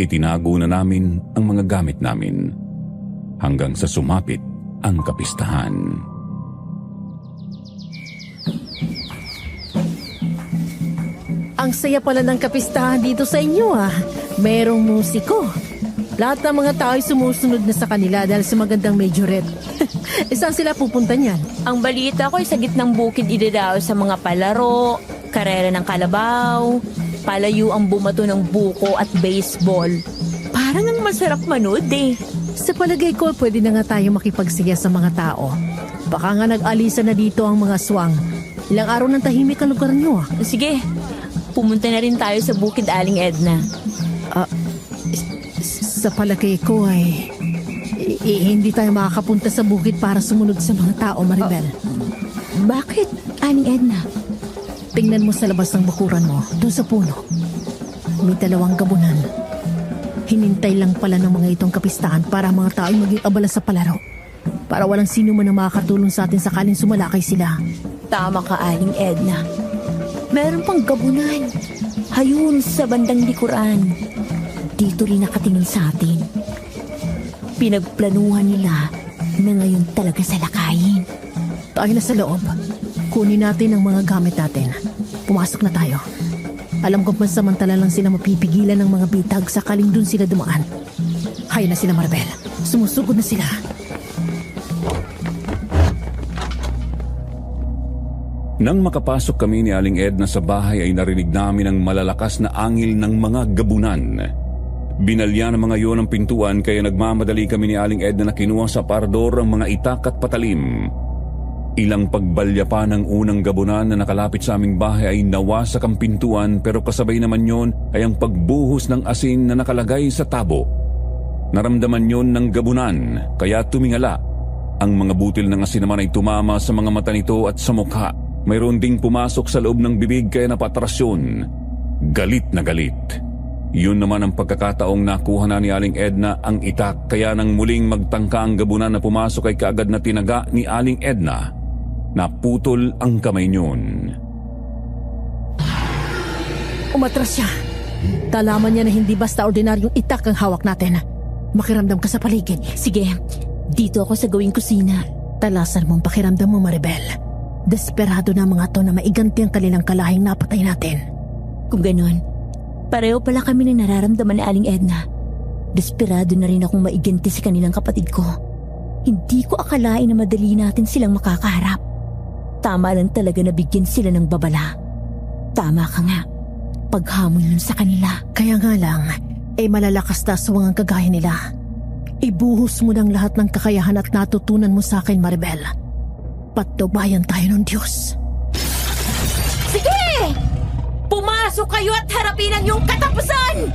D: Itinago na namin ang mga gamit namin hanggang sa sumapit ang kapistahan.
H: Ang saya pala ng kapistahan dito sa inyo ah. Merong musiko. Lahat ng mga tao ay sumusunod na sa kanila dahil sa magandang majorette. Saan sila pupunta niyan?
B: Ang balita ko ay sa gitnang bukid idadaos sa mga palaro, karera ng kalabaw, palayo ang bumato ng buko at baseball. Parang ang masarap manood eh.
H: Sa palagay ko, pwede na nga tayo makipagsiya sa mga tao. Baka nga nag-alisa na dito ang mga swang. Ilang araw ng tahimik ang lugar nyo.
B: Sige, pumunta na rin tayo sa bukid, Aling Edna.
H: Sa palagay ko ay hindi tayo makakapunta sa bukid para sumunod sa mga tao, Maribel.
B: Bakit, Aling Edna?
H: Tingnan mo sa labas ng bakuran mo, doon sa puno. May 2 gabunan. Hinintay lang pala ng mga itong kapistahan para ang mga tao ay maging abala sa palaro. Para walang sino man ang makakatulong sa atin sakaling sumalakay sila.
B: Tama ka, Aling Edna. Meron pang gabunan. Hayun sa bandang likuran. Dito rin nakatingin sa atin. Pinagplanuhan nila na ngayon talaga salakayin.
H: Tayo na sa loob. Kunin natin ang mga gamit natin. Pumasok na tayo. Alam ko pansamantala lang sila mapipigilan ng mga bitag sakaling dun sila dumaan. Hay na sila, Maribel. Sumusugod na sila.
D: Nang makapasok kami ni Aling Edna sa bahay ay narinig namin ang malalakas na angil ng mga gabunan. Binalya ng mga yon ang pintuan kaya nagmamadali kami ni Aling Edna na kinuha sa pardor ang mga itak at patalim. Ilang pagbalya pa ng unang gabunan na nakalapit sa aming bahay ay nawasak ang pintuan pero kasabay naman yon ay ang pagbuhos ng asin na nakalagay sa tabo. Naramdaman yon ng gabunan kaya tumingala. Ang mga butil ng asin naman ay tumama sa mga mata nito at sa mukha. Mayroon ding pumasok sa loob ng bibig kaya napatras yun. Galit na galit. Yun naman ang pagkakataong nakuha na ni Aling Edna ang itak kaya nang muling magtangka ang gabunan na pumasok ay kaagad na tinaga ni Aling Edna. Naputol ang kamay niyon.
H: Umatras siya. Talaman niya na hindi basta ordinaryong itak ang hawak natin. Makiramdam ka sa paligid.
B: Sige, dito ako sa gawing kusina.
H: Talasan mo ang pakiramdam mo, Maribel. Desperado na mga to na maiganti ang kanilang kalahing napatay natin.
B: Kung ganon, pareho pala kami na nararamdaman ni Aling Edna. Desperado na rin akong maiganti sa kanilang kapatid ko. Hindi ko akalain na madali natin silang makakaharap. Tama lang talaga na bigyan sila ng babala. Tama ka nga. Paghamon yun sa kanila.
H: Kaya nga lang, malalakas na aswang ang kagaya nila. Ibuhos mo ng lahat ng kakayahan at natutunan mo sa akin, Maribel. Patnubayan tayo ng Diyos.
B: Sige! Pumasok kayo at harapin ang iyong katapusan!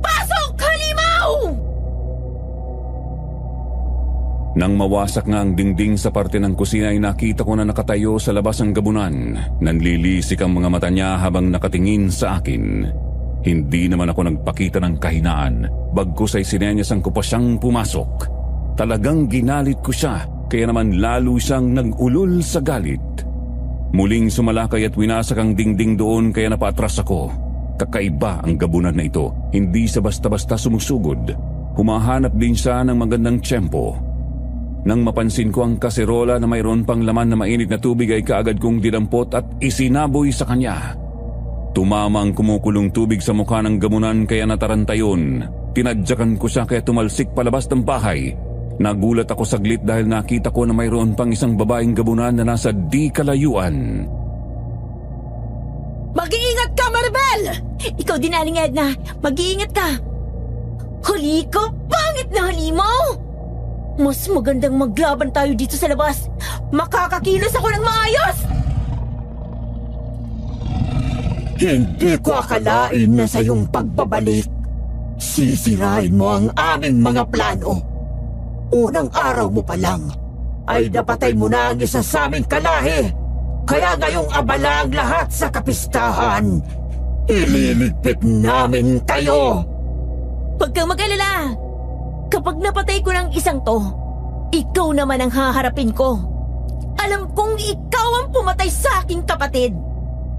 B: Pasok, halimaw!
D: Nang mawasak nga ang dingding sa parte ng kusina ay nakita ko na nakatayo sa labas ang gabunan. Nanlilisik ang mga mata niya habang nakatingin sa akin. Hindi naman ako nagpakita ng kahinaan. Bagkus ay sinenyasan ko pa siyang pumasok. Talagang ginalit ko siya, kaya naman lalo siyang nag-ulol sa galit. Muling sumalakay at winasak ang dingding doon kaya napatras ako. Kakaiba ang gabunan na ito. Hindi sa basta-basta sumusugod. Humahanap din siya ng magandang tiyempo. Nang mapansin ko ang kaserola na mayroon pang laman na mainit na tubig ay kaagad kong dinampot at isinaboy sa kanya. Tumama ang kumukulong tubig sa mukha ng gamunan kaya nataranta yun. Tinadyakan ko siya kaya tumalsik palabas ng bahay. Nagulat ako saglit dahil nakita ko na mayroon pang isang babaeng gabunan na nasa di kalayuan.
B: Mag-iingat ka, Maribel! Ikaw din, Aling Edna. Mag-iingat ka. Huli ko, pangit na halimaw! Mas magandang maglaban tayo dito sa labas. Makakakilos ako ng maayos!
I: Hindi ko akalain na sa iyong pagbabalik, sisirain mo ang aming mga plano. Unang araw mo pa lang, ay napatay mo na ang isa sa aming kalahi. Kaya ngayong abala ang lahat sa kapistahan. Ililigpit namin kayo.
B: Huwag kang mag-alala. Kapag napatay ko ng isang to, ikaw naman ang haharapin ko. Alam kong ikaw ang pumatay sa aking kapatid.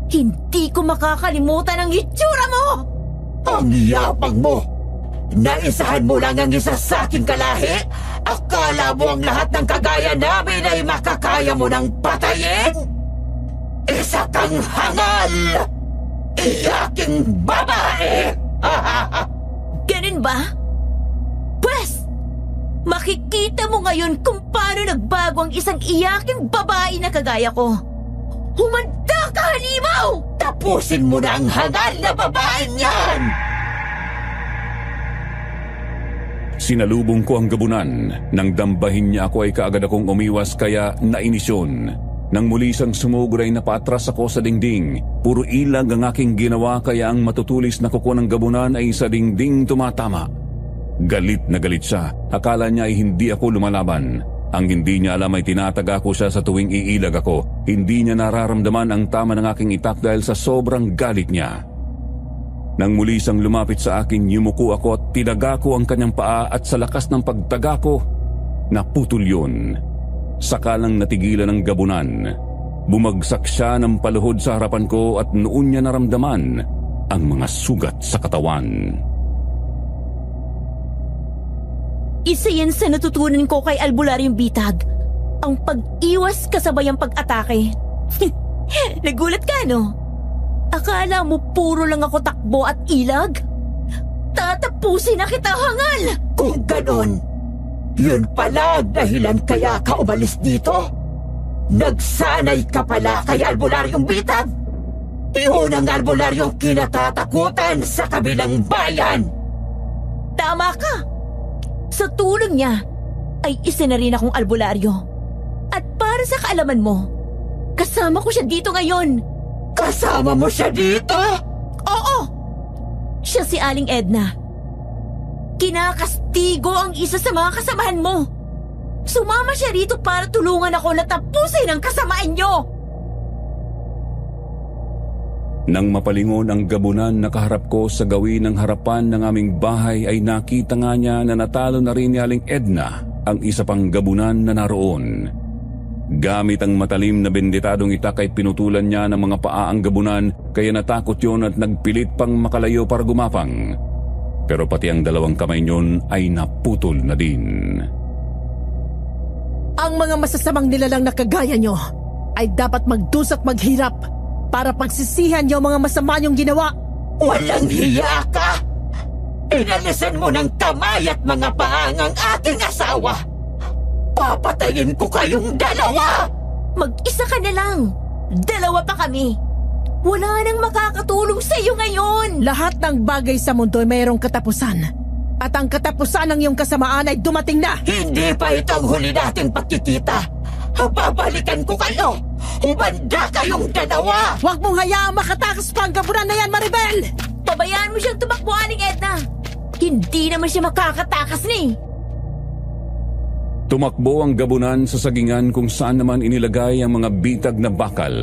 B: Hindi ko makakalimutan ang itsura mo!
I: Ang yapang mo! Naisahan mo lang ang isa sa aking kalahi? Akala mo ang lahat ng kagaya namin ay makakaya mo ng patayin? Isa kang hangal! Iyaking babae!
B: Ganun ba? Makikita mo ngayon kung paano nagbago ang isang iyaking babae na kagaya ko. Humanda ka, halimaw!
I: Tapusin mo na ang hangal na babaeng yan!
D: Sinalubong ko ang gabunan. Nang dambahin niya ako ay kaagad akong umiwas kaya nainisyon. Nang muli siyang sumugod ay napatras ako sa dingding. Puro ilag ang aking ginawa kaya ang matutulis na kuko ng gabunan ay sa dingding tumatama. Galit na galit siya. Akala niya ay hindi ako lumalaban. Ang hindi niya alam ay tinataga ko siya sa tuwing iilag ako. Hindi niya nararamdaman ang tama ng aking itak dahil sa sobrang galit niya. Nang muli siyang lumapit sa akin, yumuko ako at tinaga ko ang kanyang paa at sa lakas ng pagtaga ko, naputol yun. Saka lang natigilan ng gabunan. Bumagsak siya ng paluhod sa harapan ko at noon niya naramdaman ang mga sugat sa katawan.
B: Isa yan sa natutunan ko kay Albularyong Bitag. Ang pag-iwas kasabay ang pag-atake. Nagulat ka, no? Akala mo puro lang ako takbo at ilag? Tatapusin na kita, hangal!
I: Kung ganon, yun pala ang dahilan kaya ka umalis dito? Nagsanay ka pala kay Albularyong Bitag? Iunang albularyong kinatatakutan sa kabilang bayan!
B: Tama ka! Sa tulong niya, ay isa na rin akong albularyo. At para sa kaalaman mo, kasama ko siya dito ngayon.
I: Kasama mo siya dito?
B: Oo! Siya si Aling Edna. Kinakastigo ang isa sa mga kasamahan mo. Sumama siya rito para tulungan ako na tapusin ang kasamaan niyo.
D: Nang mapalingon ang gabunan na kaharap ko sa gawin ng harapan ng aming bahay ay nakita nga niya na natalo na rin ni Aling Edna ang isa pang gabunan na naroon. Gamit ang matalim na benditadong itak ay pinutulan niya ng mga paa ang gabunan kaya natakot yun at nagpilit pang makalayo para gumapang. Pero pati ang dalawang kamay niyon ay naputol na din.
H: Ang mga masasamang nilalang na kagaya nyo ay dapat magdusa't maghirap para pagsisihan niyo mga masama niyong ginawa.
I: Walang hiya ka! Inalisan mo ng kamay at mga paang ang aking asawa! Papatayin ko kayong dalawa!
B: Mag-isa ka na lang. Dalawa pa kami. Wala nang makakatulong sa iyo ngayon.
H: Lahat ng bagay sa mundo ay mayroong katapusan. At ang katapusan ng iyong kasamaan ay dumating na.
I: Hindi pa ito ang huli nating pagkikita. Babalikan ko kayo. Umanda kayong dalawa.
H: Huwag mong hayaang makatakas pa ang gabunan na yan, Maribel!
B: Pabayaan mo siyang tumakbo, Aling Edna. Hindi naman siya makakatakas ni.
D: Tumakbo ang gabunan sa sagingan kung saan naman inilagay ang mga bitag na bakal.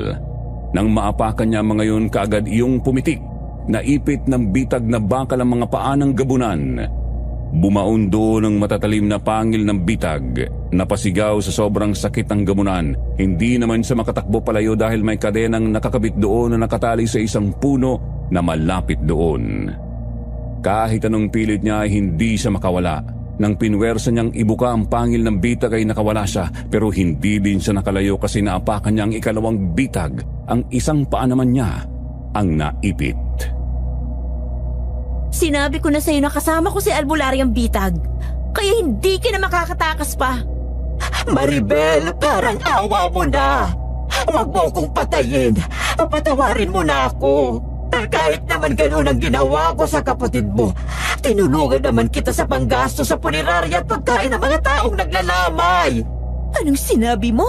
D: Nang maapakan niya mga yun kaagad iyong pumitik, naipit ng bitag na bakal ang mga paa ng gabunan. Bumaon doon ang matatalim na pangil ng bitag. Napasigaw sa sobrang sakit ng gabunan. Hindi naman siya makatakbo palayo dahil may kadenang nakakabit doon na nakatali sa isang puno na malapit doon. Kahit anong pilit niya ay hindi siya makawala. Nang pinwersa niyang ibuka ang pangil ng bitag ay nakawala siya pero hindi din siya nakalayo kasi naapakan niya ang ikalawang bitag. Ang isang paa naman niya ang naipit.
B: Sinabi ko na sa'yo na kasama ko si Albularyong Bitag. Kaya hindi ka na makakatakas pa.
I: Maribel, parang awa mo na. Huwag mo kong patayin. Patawarin mo na ako. Kahit naman gano'n ang ginawa ko sa kapatid mo, tinulungan naman kita sa panggasto sa punerarya at pagkain ng mga taong naglalamay.
B: Anong sinabi mo?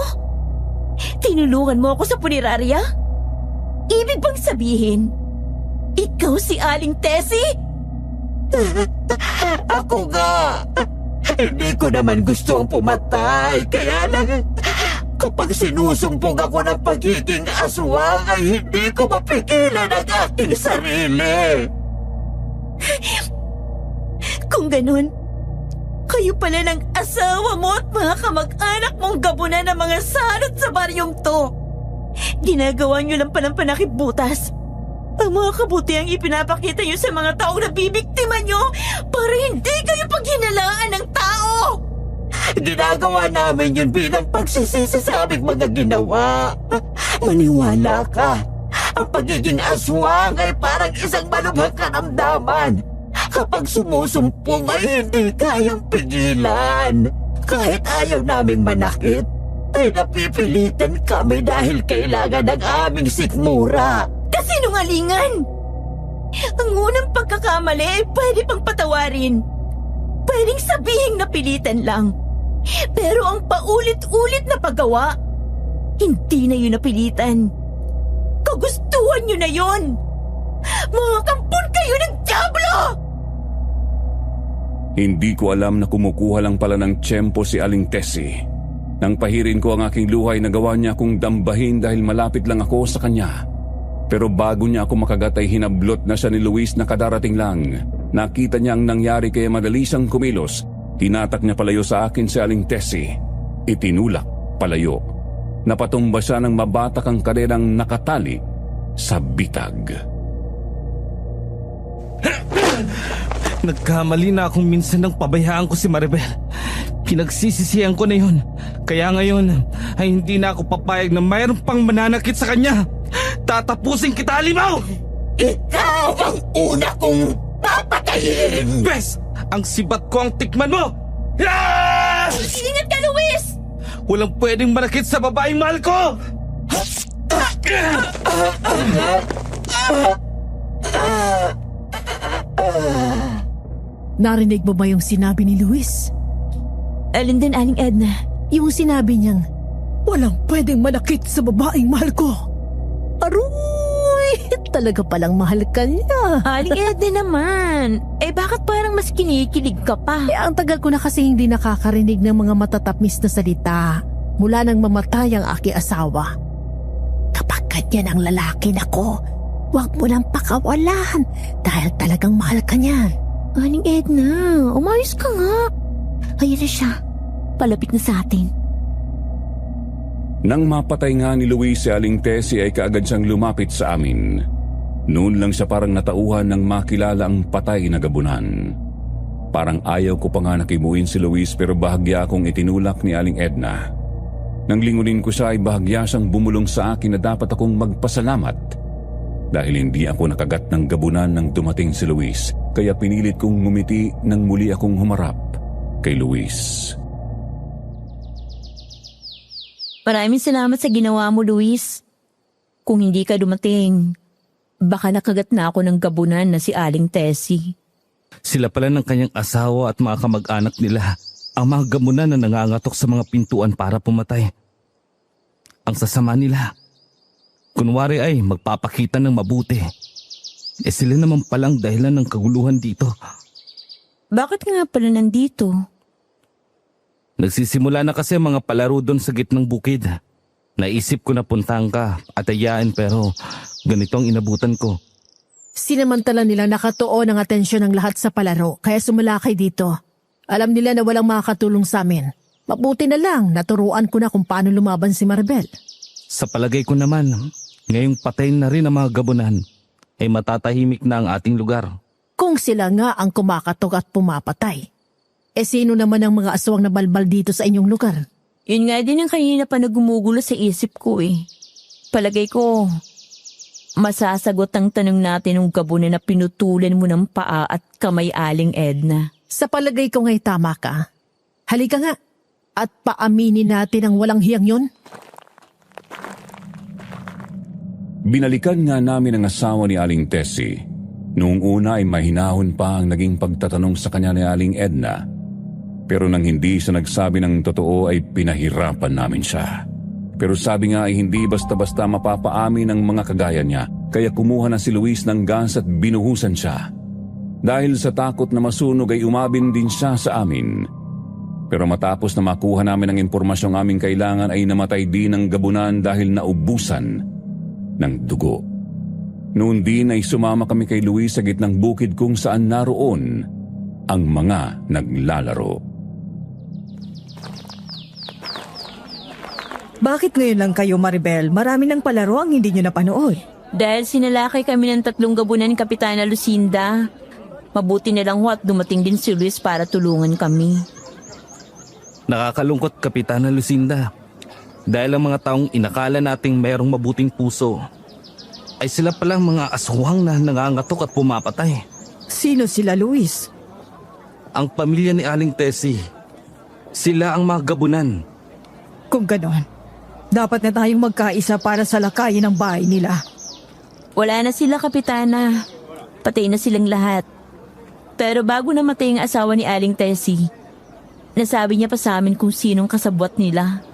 B: Tinulungan mo ako sa punerarya? Ibig bang sabihin, ikaw si Aling Tessie?
I: Ako nga. Hindi ko naman gustong pumatay. Kaya lang, kapag sinusumpong ako ng pagiging aswang ay hindi ko mapigilan ang aking sarili.
B: Kung ganun, kayo pala ng asawa mo at mga kamag-anak mong gabunan ng mga salot sa baryong to. Ginagawa niyo lang palang panakibutas. Ang mga kabutiang ipinapakita niyo sa mga taong nabibiktima niyo para hindi kayo paghinalaan ng tao.
I: Ginagawa namin yun bilang pagsisisi sa aming mga ginawa. Maniwala ka. Ang pagiging aswang ay parang isang malubhang karamdaman. Kapag sumusumpong ay hindi kayang pigilan. Kahit ayaw naming manakit, ay napipilitan kami dahil kailangan ng aming sikmura.
B: Kasinungalingan! Ang unang pagkakamali ay pwede pang patawarin. Pwedeng sabihing napilitan lang. Pero ang paulit-ulit na paggawa, hindi na yun napilitan. Kagustuhan nyo na yun! Mga kampon kayo ng dyablo!
D: Hindi ko alam na kumukuha lang pala ng tiyempo si Aling Tessie. Nang pahirin ko ang aking luhay, nagawa niya akong dambahin dahil malapit lang ako sa kanya. Pero bago niya ako makagat ay hinablot na siya ni Luis na kadarating lang. Nakita niya ang nangyari kaya madali siyang kumilos. Tinatak niya palayo sa akin si Aling Tessie. Itinulak palayo. Napatumba siya ng mabatak ang kaderang nakatali sa bitag.
A: Nagkamali na akong minsan nang pabayaan ko si Maribel. Pinagsisisihan ko na yun. Kaya ngayon ay hindi na ako papayag na mayroon pang mananakit sa kanya. Tatapusin kita, Alimaw!
I: Ikaw ang una kong papatayin!
A: Bes! Ang sibat ko ang tikman mo! Ah!
B: Ingat ka, Luis!
A: Walang pwedeng manakit sa babaeng mahal ko!
H: Narinig mo ba yung sinabi ni Luis?
B: Alin din, Aling Edna?
H: Yung sinabi niyang, walang pwedeng manakit sa babaeng mahal ko. Aroy! Talaga palang mahal ka niya.
B: Aling Edna naman. Eh bakit parang mas kinikilig ka pa?
H: Ang tagal ko na kasi hindi nakakarinig ng mga matatapis na salita mula nang mamatay ang aking asawa. Kapag ganyan ang lalaki nako, huwag mo nang pakawalan dahil talagang mahal ka niya.
B: Aling Edna, umayos ka nga. Ayan na siya. Palapit na sa atin.
D: Nang mapatay nga ni Luis si Aling Tessie ay kaagad siyang lumapit sa amin. Noon lang siya parang natauhan nang makilala ang patay na gabunan. Parang ayaw ko pa nga nakimuin si Luis pero bahagya akong itinulak ni Aling Edna. Nang lingunin ko siya ay bahagya siyang bumulong sa akin na dapat akong magpasalamat dahil hindi ako nakagat ng gabunan nang dumating si Luis. Kaya pinilit kong ngumiti nang muli akong humarap kay Luis.
B: Maraming salamat sa ginawa mo, Luis. Kung hindi ka dumating, baka nakagat na ako ng gabunan na si Aling Tessie.
A: Sila pala ng kanyang asawa at mga kamag-anak nila ang mga gamunan na nangangatok sa mga pintuan para pumatay. Ang sasama nila. Kunwari ay magpapakita ng mabuti. Sila naman palang dahilan ng kaguluhan dito.
B: Bakit nga pala nandito?
A: Nagsisimula na kasi ang mga palaro doon sa gitnang bukid. Naisip ko na puntahan ka at ayain pero ganito ang inabutan ko.
H: Sinamantala nilang nakatuon ang atensyon ng lahat sa palaro kaya sumalakay dito. Alam nila na walang makakatulong sa amin. Mabuti na lang naturuan ko na kung paano lumaban si Maribel.
A: Sa palagay ko naman, ngayong patay na rin ang mga gabunan, ay matatahimik na ang ating lugar.
H: Kung sila nga ang kumakatok at pumapatay, sino naman ang mga aswang na balbal dito sa inyong lugar?
B: Yun nga din ang kanina pa nagumugulo sa isip ko eh. Palagay ko, masasagot ang tanong natin ng gabunan na pinutulan mo ng paa at kamay, Aling Edna.
H: Sa palagay ko nga'y tama ka. Halika nga at paaminin natin ang walang hiyang yon.
D: Binalikan nga namin ang asawa ni Aling Tessie. Noong una ay mahinahon pa ang naging pagtatanong sa kanya ni Aling Edna. Pero nang hindi siya nagsabi ng totoo ay pinahirapan namin siya. Pero sabi nga ay hindi basta-basta mapapaamin ang mga kagaya niya. Kaya kumuha na si Luis ng gas at binuhusan siya. Dahil sa takot na masunog ay umabin din siya sa amin. Pero matapos na makuha namin ang impormasyong aming kailangan ay namatay din ang gabunan dahil naubusan ng dugo. Noon din ay sumama kami kay Luis sa gitnang bukid kung saan naroon ang mga naglalaro.
E: Bakit ngayon lang kayo, Maribel? Marami ng palaro ang hindi nyo napanood.
B: Dahil sinalakay kami ng 3 gabunan ni Kapitana Lucinda. Mabuti na lang at dumating din si Luis para tulungan kami.
A: Nakakalungkot, Kapitana Lucinda. Dahil ang mga taong inakala nating mayroong mabuting puso, ay sila palang mga aswang na nangangatok at pumapatay.
E: Sino sila, Luis?
A: Ang pamilya ni Aling Tessie. Sila ang mga gabunan.
E: Kung ganon, dapat na tayong magkaisa para sa lakayin ng bahay nila.
B: Wala na sila, Kapitana. Patay na silang lahat. Pero bago namatay ang asawa ni Aling Tessie, nasabi niya pa sa amin kung sinong kasabwat nila.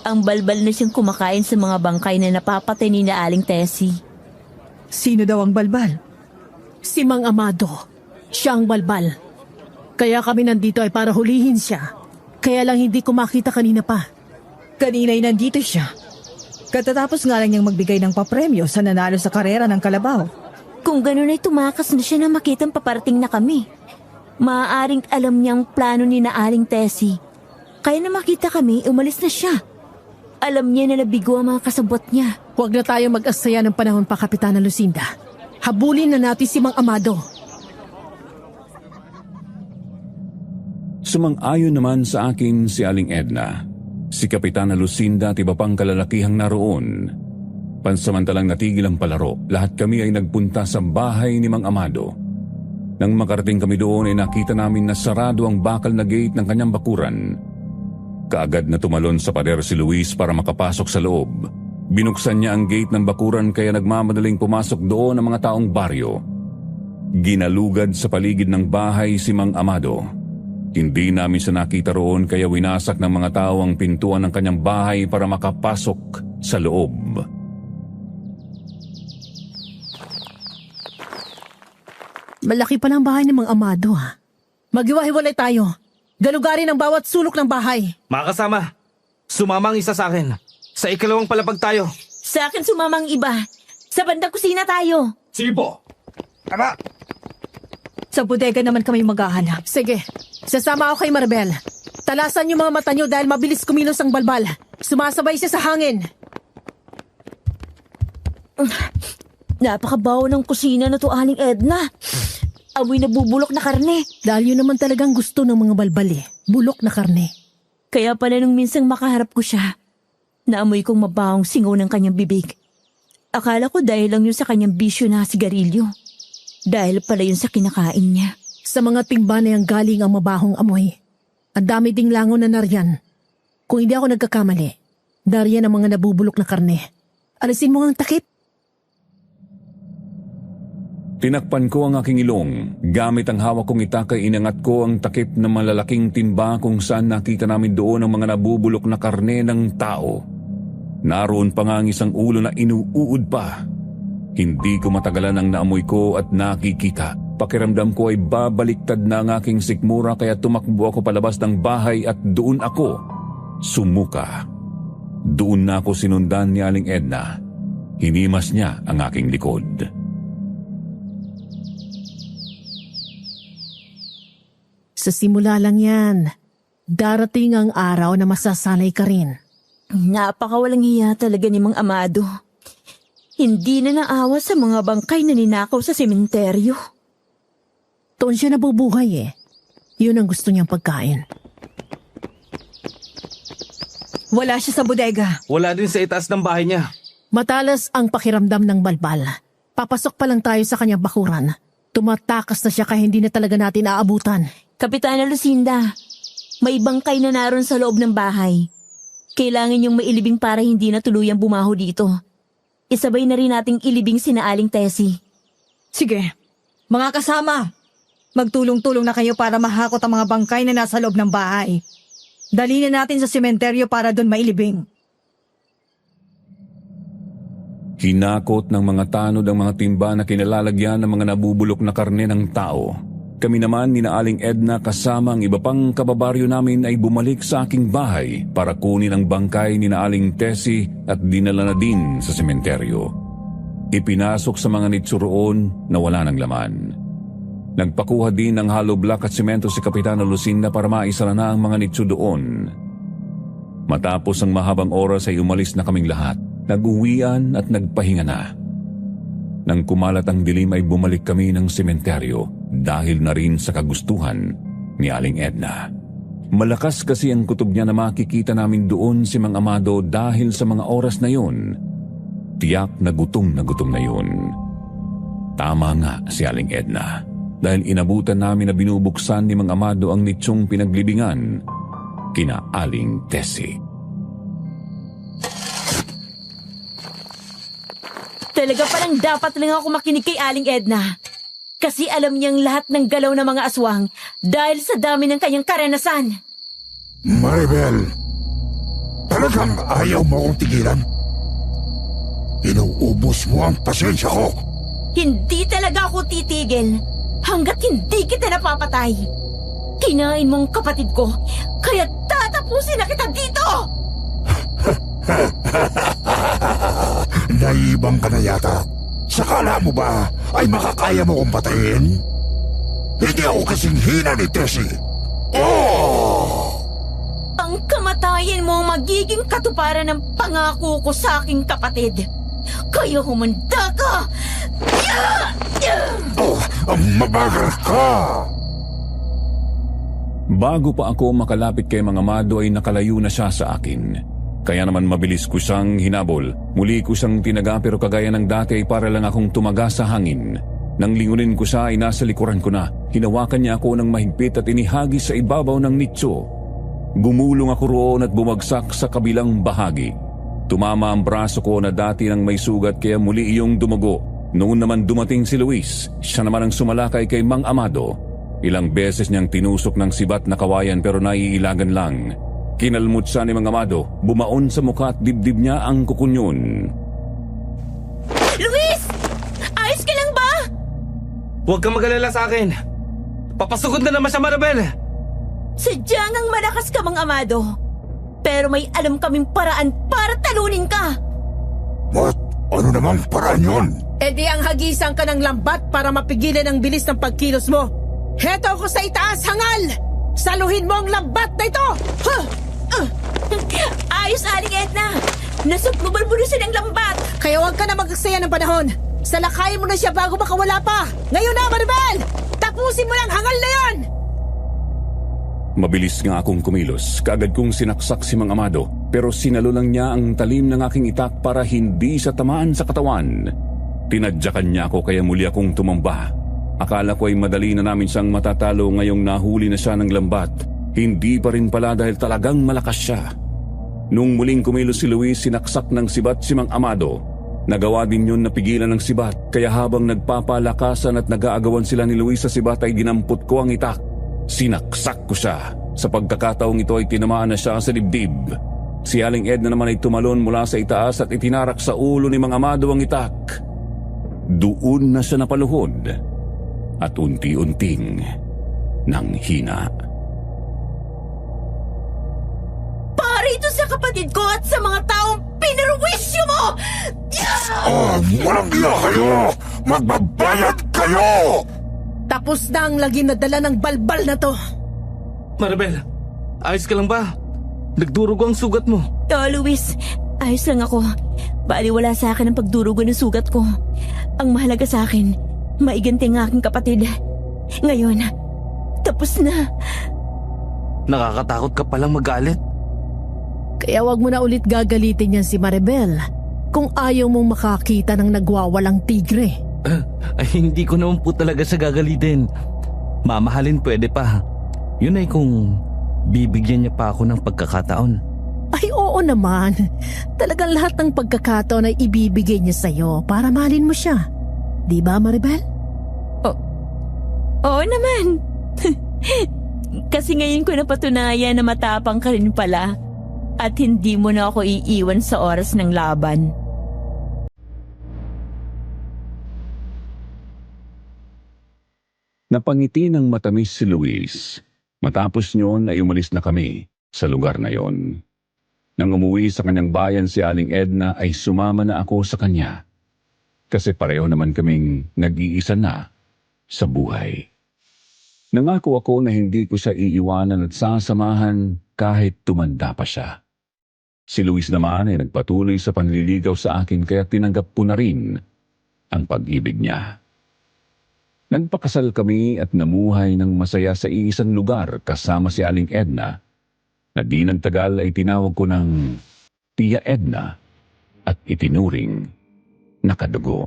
B: Ang balbal na siyang kumakain sa mga bangkay na napapatay ni na Aling Tessie.
E: Sino daw ang balbal?
H: Si Mang Amado. Siya ang balbal. Kaya kami nandito ay para hulihin siya. Kaya lang hindi ko makita kanina pa.
E: Kanina'y nandito siya. Katatapos nga lang niyang magbigay ng papremyo sa nanalo sa karera ng kalabaw.
B: Kung ganun ay tumakas na siya na makitang paparating na kami. Maaaring alam niyang plano ni na Aling Tessie. Kaya na makita kami, umalis na siya. Alam niya na nabigo ang mga kasabot niya.
H: Huwag na tayo mag-asaya ng panahon pa, Kapitana Lucinda. Habulin na natin si Mang Amado.
D: Sumang-ayon naman sa akin si Aling Edna, si Kapitana Lucinda at iba pang kalalakihang naroon. Pansamantalang natigil ang palaro, lahat kami ay nagpunta sa bahay ni Mang Amado. Nang makarating kami doon ay nakita namin na sarado ang bakal na gate ng kanyang bakuran. Kaagad na tumalon sa pader si Luis para makapasok sa loob. Binuksan niya ang gate ng bakuran kaya nagmamadaling pumasok doon ang mga taong baryo. Ginalugad sa paligid ng bahay si Mang Amado. Hindi namin siya nakita roon kaya winasak ng mga tao ang pintuan ng kanyang bahay para makapasok sa loob.
H: Malaki pa ng bahay ni Mang Amado, ha? Maghiwa-hiwalay tayo. Galugarin ang bawat sulok ng bahay.
A: Mga kasama, sumama ang isa sa akin. Sa ikalawang palapag tayo.
B: Sa akin sumamang iba. Sa bandang kusina tayo.
C: Sige po. Ama!
E: Sa bodega naman kami maghahanap.
H: Sige, sasama ako kay Maribel. Talasan yung mga mata niyo dahil mabilis kumilos ang balbal. Sumasabay siya sa hangin.
B: Napakabaho ng kusina na to, Aling Edna. Amoy na bubulok na karne.
H: Dahil yun naman talagang gusto ng mga balbal eh. Bulok na karne.
B: Kaya pala nung minsang makaharap ko siya, naamoy kong mabahong singaw ng kanyang bibig. Akala ko dahil lang yun sa kanyang bisyo na sigarilyo. Dahil pala yun sa kinakain niya.
H: Sa mga timba na yung galing ang mabahong amoy. Ang dami ding langon na nariyan. Kung hindi ako nagkakamali, nariyan ang mga nabubulok na karne. Alisin mo ang takip.
D: Tinakpan ko ang aking ilong. Gamit ang hawak kong itakay inangat ko ang takip ng malalaking timba kung saan nakita namin doon ang mga nabubulok na karne ng tao. Naroon pa nga ang isang ulo na inuuod pa. Hindi ko matagalan ang naamoy ko at nakikita. Pakiramdam ko ay babaliktad na ang aking sikmura kaya tumakbo ako palabas ng bahay at doon ako sumuka. Doon na ako sinundan ni Aling Edna. Hinimas niya ang aking likod.
H: Sa simula lang yan. Darating ang araw na masasanay ka rin.
B: Napakawalang hiya talaga ni Mang Amado. Hindi na naawa sa mga bangkay na ninakaw sa sementeryo.
H: Doon siya nabubuhay eh. Yun ang gusto niyang pagkain.
E: Wala siya sa bodega.
A: Wala din sa itaas ng bahay niya.
H: Matalas ang pakiramdam ng balbal. Papasok pa lang tayo sa kanyang bakuran. Tumatakas na siya kaya hindi na talaga natin aabutan.
B: Kapitana Lucinda, may bangkay na naroon sa loob ng bahay. Kailangan yung mailibing para hindi na tuluyang bumaho dito. Isabay na rin nating ilibing sina Aling Tessie.
E: Sige, mga kasama, magtulong-tulong na kayo para mahakot ang mga bangkay na nasa loob ng bahay. Dali na natin sa sementeryo para doon mailibing.
D: Hinakot ng mga tanod ang mga timba na kinalalagyan ng mga nabubulok na karne ng tao. Kami naman ni na Aling Edna kasama ang iba pang kababaryo namin ay bumalik sa aking bahay para kunin ang bangkay ni na Aling Tessie at dinala na din sa sementeryo. Ipinasok sa mga nitso roon na wala ng laman. Nagpakuha din ng hollow block at semento si Kapitana Lucinda para maisara na ang mga nitso doon. Matapos ang mahabang oras ay umalis na kaming lahat. Nag-uwian at nagpahinga na. Nang kumalat ang dilim ay bumalik kami ng sementeryo dahil na rin sa kagustuhan ni Aling Edna. Malakas kasi ang kutob niya na makikita namin doon si Mang Amado dahil sa mga oras na yun. Tiyak na gutom na yun. Tama nga si Aling Edna. dahil inabutan namin na binubuksan ni Mang Amado ang nitsong pinaglibingan kina Aling Tessie.
B: Talaga palang dapat lang ako makinig kay Aling Edna. Kasi alam niyang lahat ng galaw ng mga aswang dahil sa dami ng kanyang karanasan.
I: Maribel, talagang ayaw mo akong tigilan? Inuubos mo ang pasensya ko.
B: Hindi talaga ako titigil hanggat hindi kita napapatay. Kinain mo ang kapatid ko, kaya tatapusin na kita dito!
I: Naibang ka na yata. Sakala mo ba ay makakaya mo kong patayin? Hindi ako kasing hina ni Tessie. Oh!
B: Ang kamatayan mo ang magiging katuparan ng pangako ko sa aking kapatid. Kaya humanda ka!
I: Oh, mabagal ka!
D: Bago pa ako makalapit kay Mang Amado ay nakalayo na siya sa akin. Kaya naman mabilis ko siyang hinabol. Muli ko siyang tinaga pero kagaya ng dati ay para lang akong tumaga sa hangin. Nang lingunin ko siya ay nasa likuran ko na. Hinawakan niya ako ng mahigpit at inihagis sa ibabaw ng nitso. Gumulong ako roon at bumagsak sa kabilang bahagi. Tumama ang braso ko na dati nang may sugat kaya muli iyong dumugo. Noon naman dumating si Luis. Siya naman ang sumalakay kay Mang Amado. Ilang beses niyang tinusok ng sibat na kawayan pero naiilagan lang. Kinalmot siya ni Mang Amado, bumaon sa mukha at dibdib niya ang kukunyon.
B: Luis! Ayos ka lang ba?
C: Huwag kang mag-alala sa akin. Papasugod na naman siya, Maribel.
B: Sadyang ang malakas ka, Mang Amado. Pero may alam kaming paraan para talunin ka.
I: What? Ano namang paraan yun?
H: E di ang hagisan ka ng lambat para mapigilan ang bilis ng pagkilos mo. Heto ako sa itaas, hangal! Saluhin mo ang lambat na ito! Huh!
B: Ayos, Aling Edna. Nasukbubulbulusin ang lambat.
H: Kaya huwag ka na magagsaya ng panahon. Salakayin mo na siya bago makawala pa. Ngayon na, Maribel! Tapusin mo lang hangal na yan!
D: Mabilis nga akong kumilos. Kaagad kong sinaksak si Mang Amado. Pero sinalo lang niya ang talim ng aking itak para hindi sa tamaan sa katawan. Tinadyakan niya ako kaya muli akong tumamba. Akala ko ay madali na namin siyang matatalo ngayong nahuli na siya ng lambat. Hindi pa rin pala dahil talagang malakas siya. Nung muling kumilos si Luis, sinaksak ng sibat si Mang Amado. Nagawa din yun na pigilan ng sibat, kaya habang nagpapalakasan at nag-aagawan sila ni Luis sa sibat ay ginampot ko ang itak. Sinaksak ko siya. Sa pagkakataong ito ay tinamaan na siya sa dibdib. Si Aling Edna naman ay tumalon mula sa itaas at itinarak sa ulo ni Mang Amado ang itak. Doon na siya napaluhod at unti-unting nanghina.
B: Para ito sa kapatid ko at sa mga taong pinarwisyo mo!
I: Oh, walang iya kayo! Magbabayad kayo!
H: Tapos na ang lagim na dala ng balbal na to.
C: Maribel, ayos ka lang ba? Nagdurugo ang sugat mo.
B: Luis, ayos lang ako. Baliwala sa akin ang pagdurugo ng sugat ko. Ang mahalaga sa akin, maiganti ang aking kapatid. Ngayon, tapos na.
C: Nakakatakot ka palang magalit.
H: Kaya wag mo na ulit gagalitin yan si Maribel kung ayaw mong makakita ng nagwawalang tigre.
A: Ay, hindi ko naman po talaga siya gagalitin. Mamahalin pwede pa. Yun ay kung bibigyan niya pa ako ng pagkakataon.
H: Ay oo naman. Talagang lahat ng pagkakataon ay ibibigay niya sa'yo para mahalin mo siya. Di ba, Maribel?
B: Oo naman. Kasi ngayon ko napatunayan na matapang ka rin pala at hindi mo na ako iiwan sa oras ng laban.
D: Napangiti ng matamis si Luis. Matapos niyon ay umalis na kami sa lugar na yon. Nang umuwi sa kanyang bayan si Aling Edna ay sumama na ako sa kanya. Kasi pareho naman kaming nag-iisa na sa buhay. Nangako ako na hindi ko siya iiwanan at sasamahan kahit tumanda pa siya. Si Luis naman ay nagpatuloy sa panliligaw sa akin kaya tinanggap ko na rin ang pag-ibig niya. Nagpakasal kami at namuhay ng masaya sa iisang lugar kasama si Aling Edna na di nagtagal ay tinawag ko ng Tia Edna at itinuring na kadugo.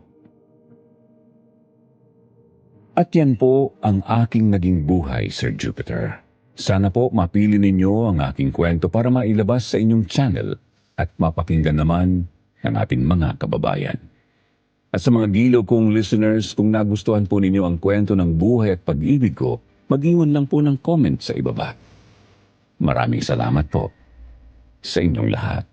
D: At yan po ang aking naging buhay, Sir Jupiter. Sana po mapili ninyo ang aking kwento para mailabas sa inyong channel at mapakinggan naman ng ating mga kababayan. At sa mga giliw kong listeners, kung nagustuhan po ninyo ang kwento ng buhay at pag-ibig ko, mag-iwan lang po ng comment sa ibaba. Maraming salamat po sa inyong lahat.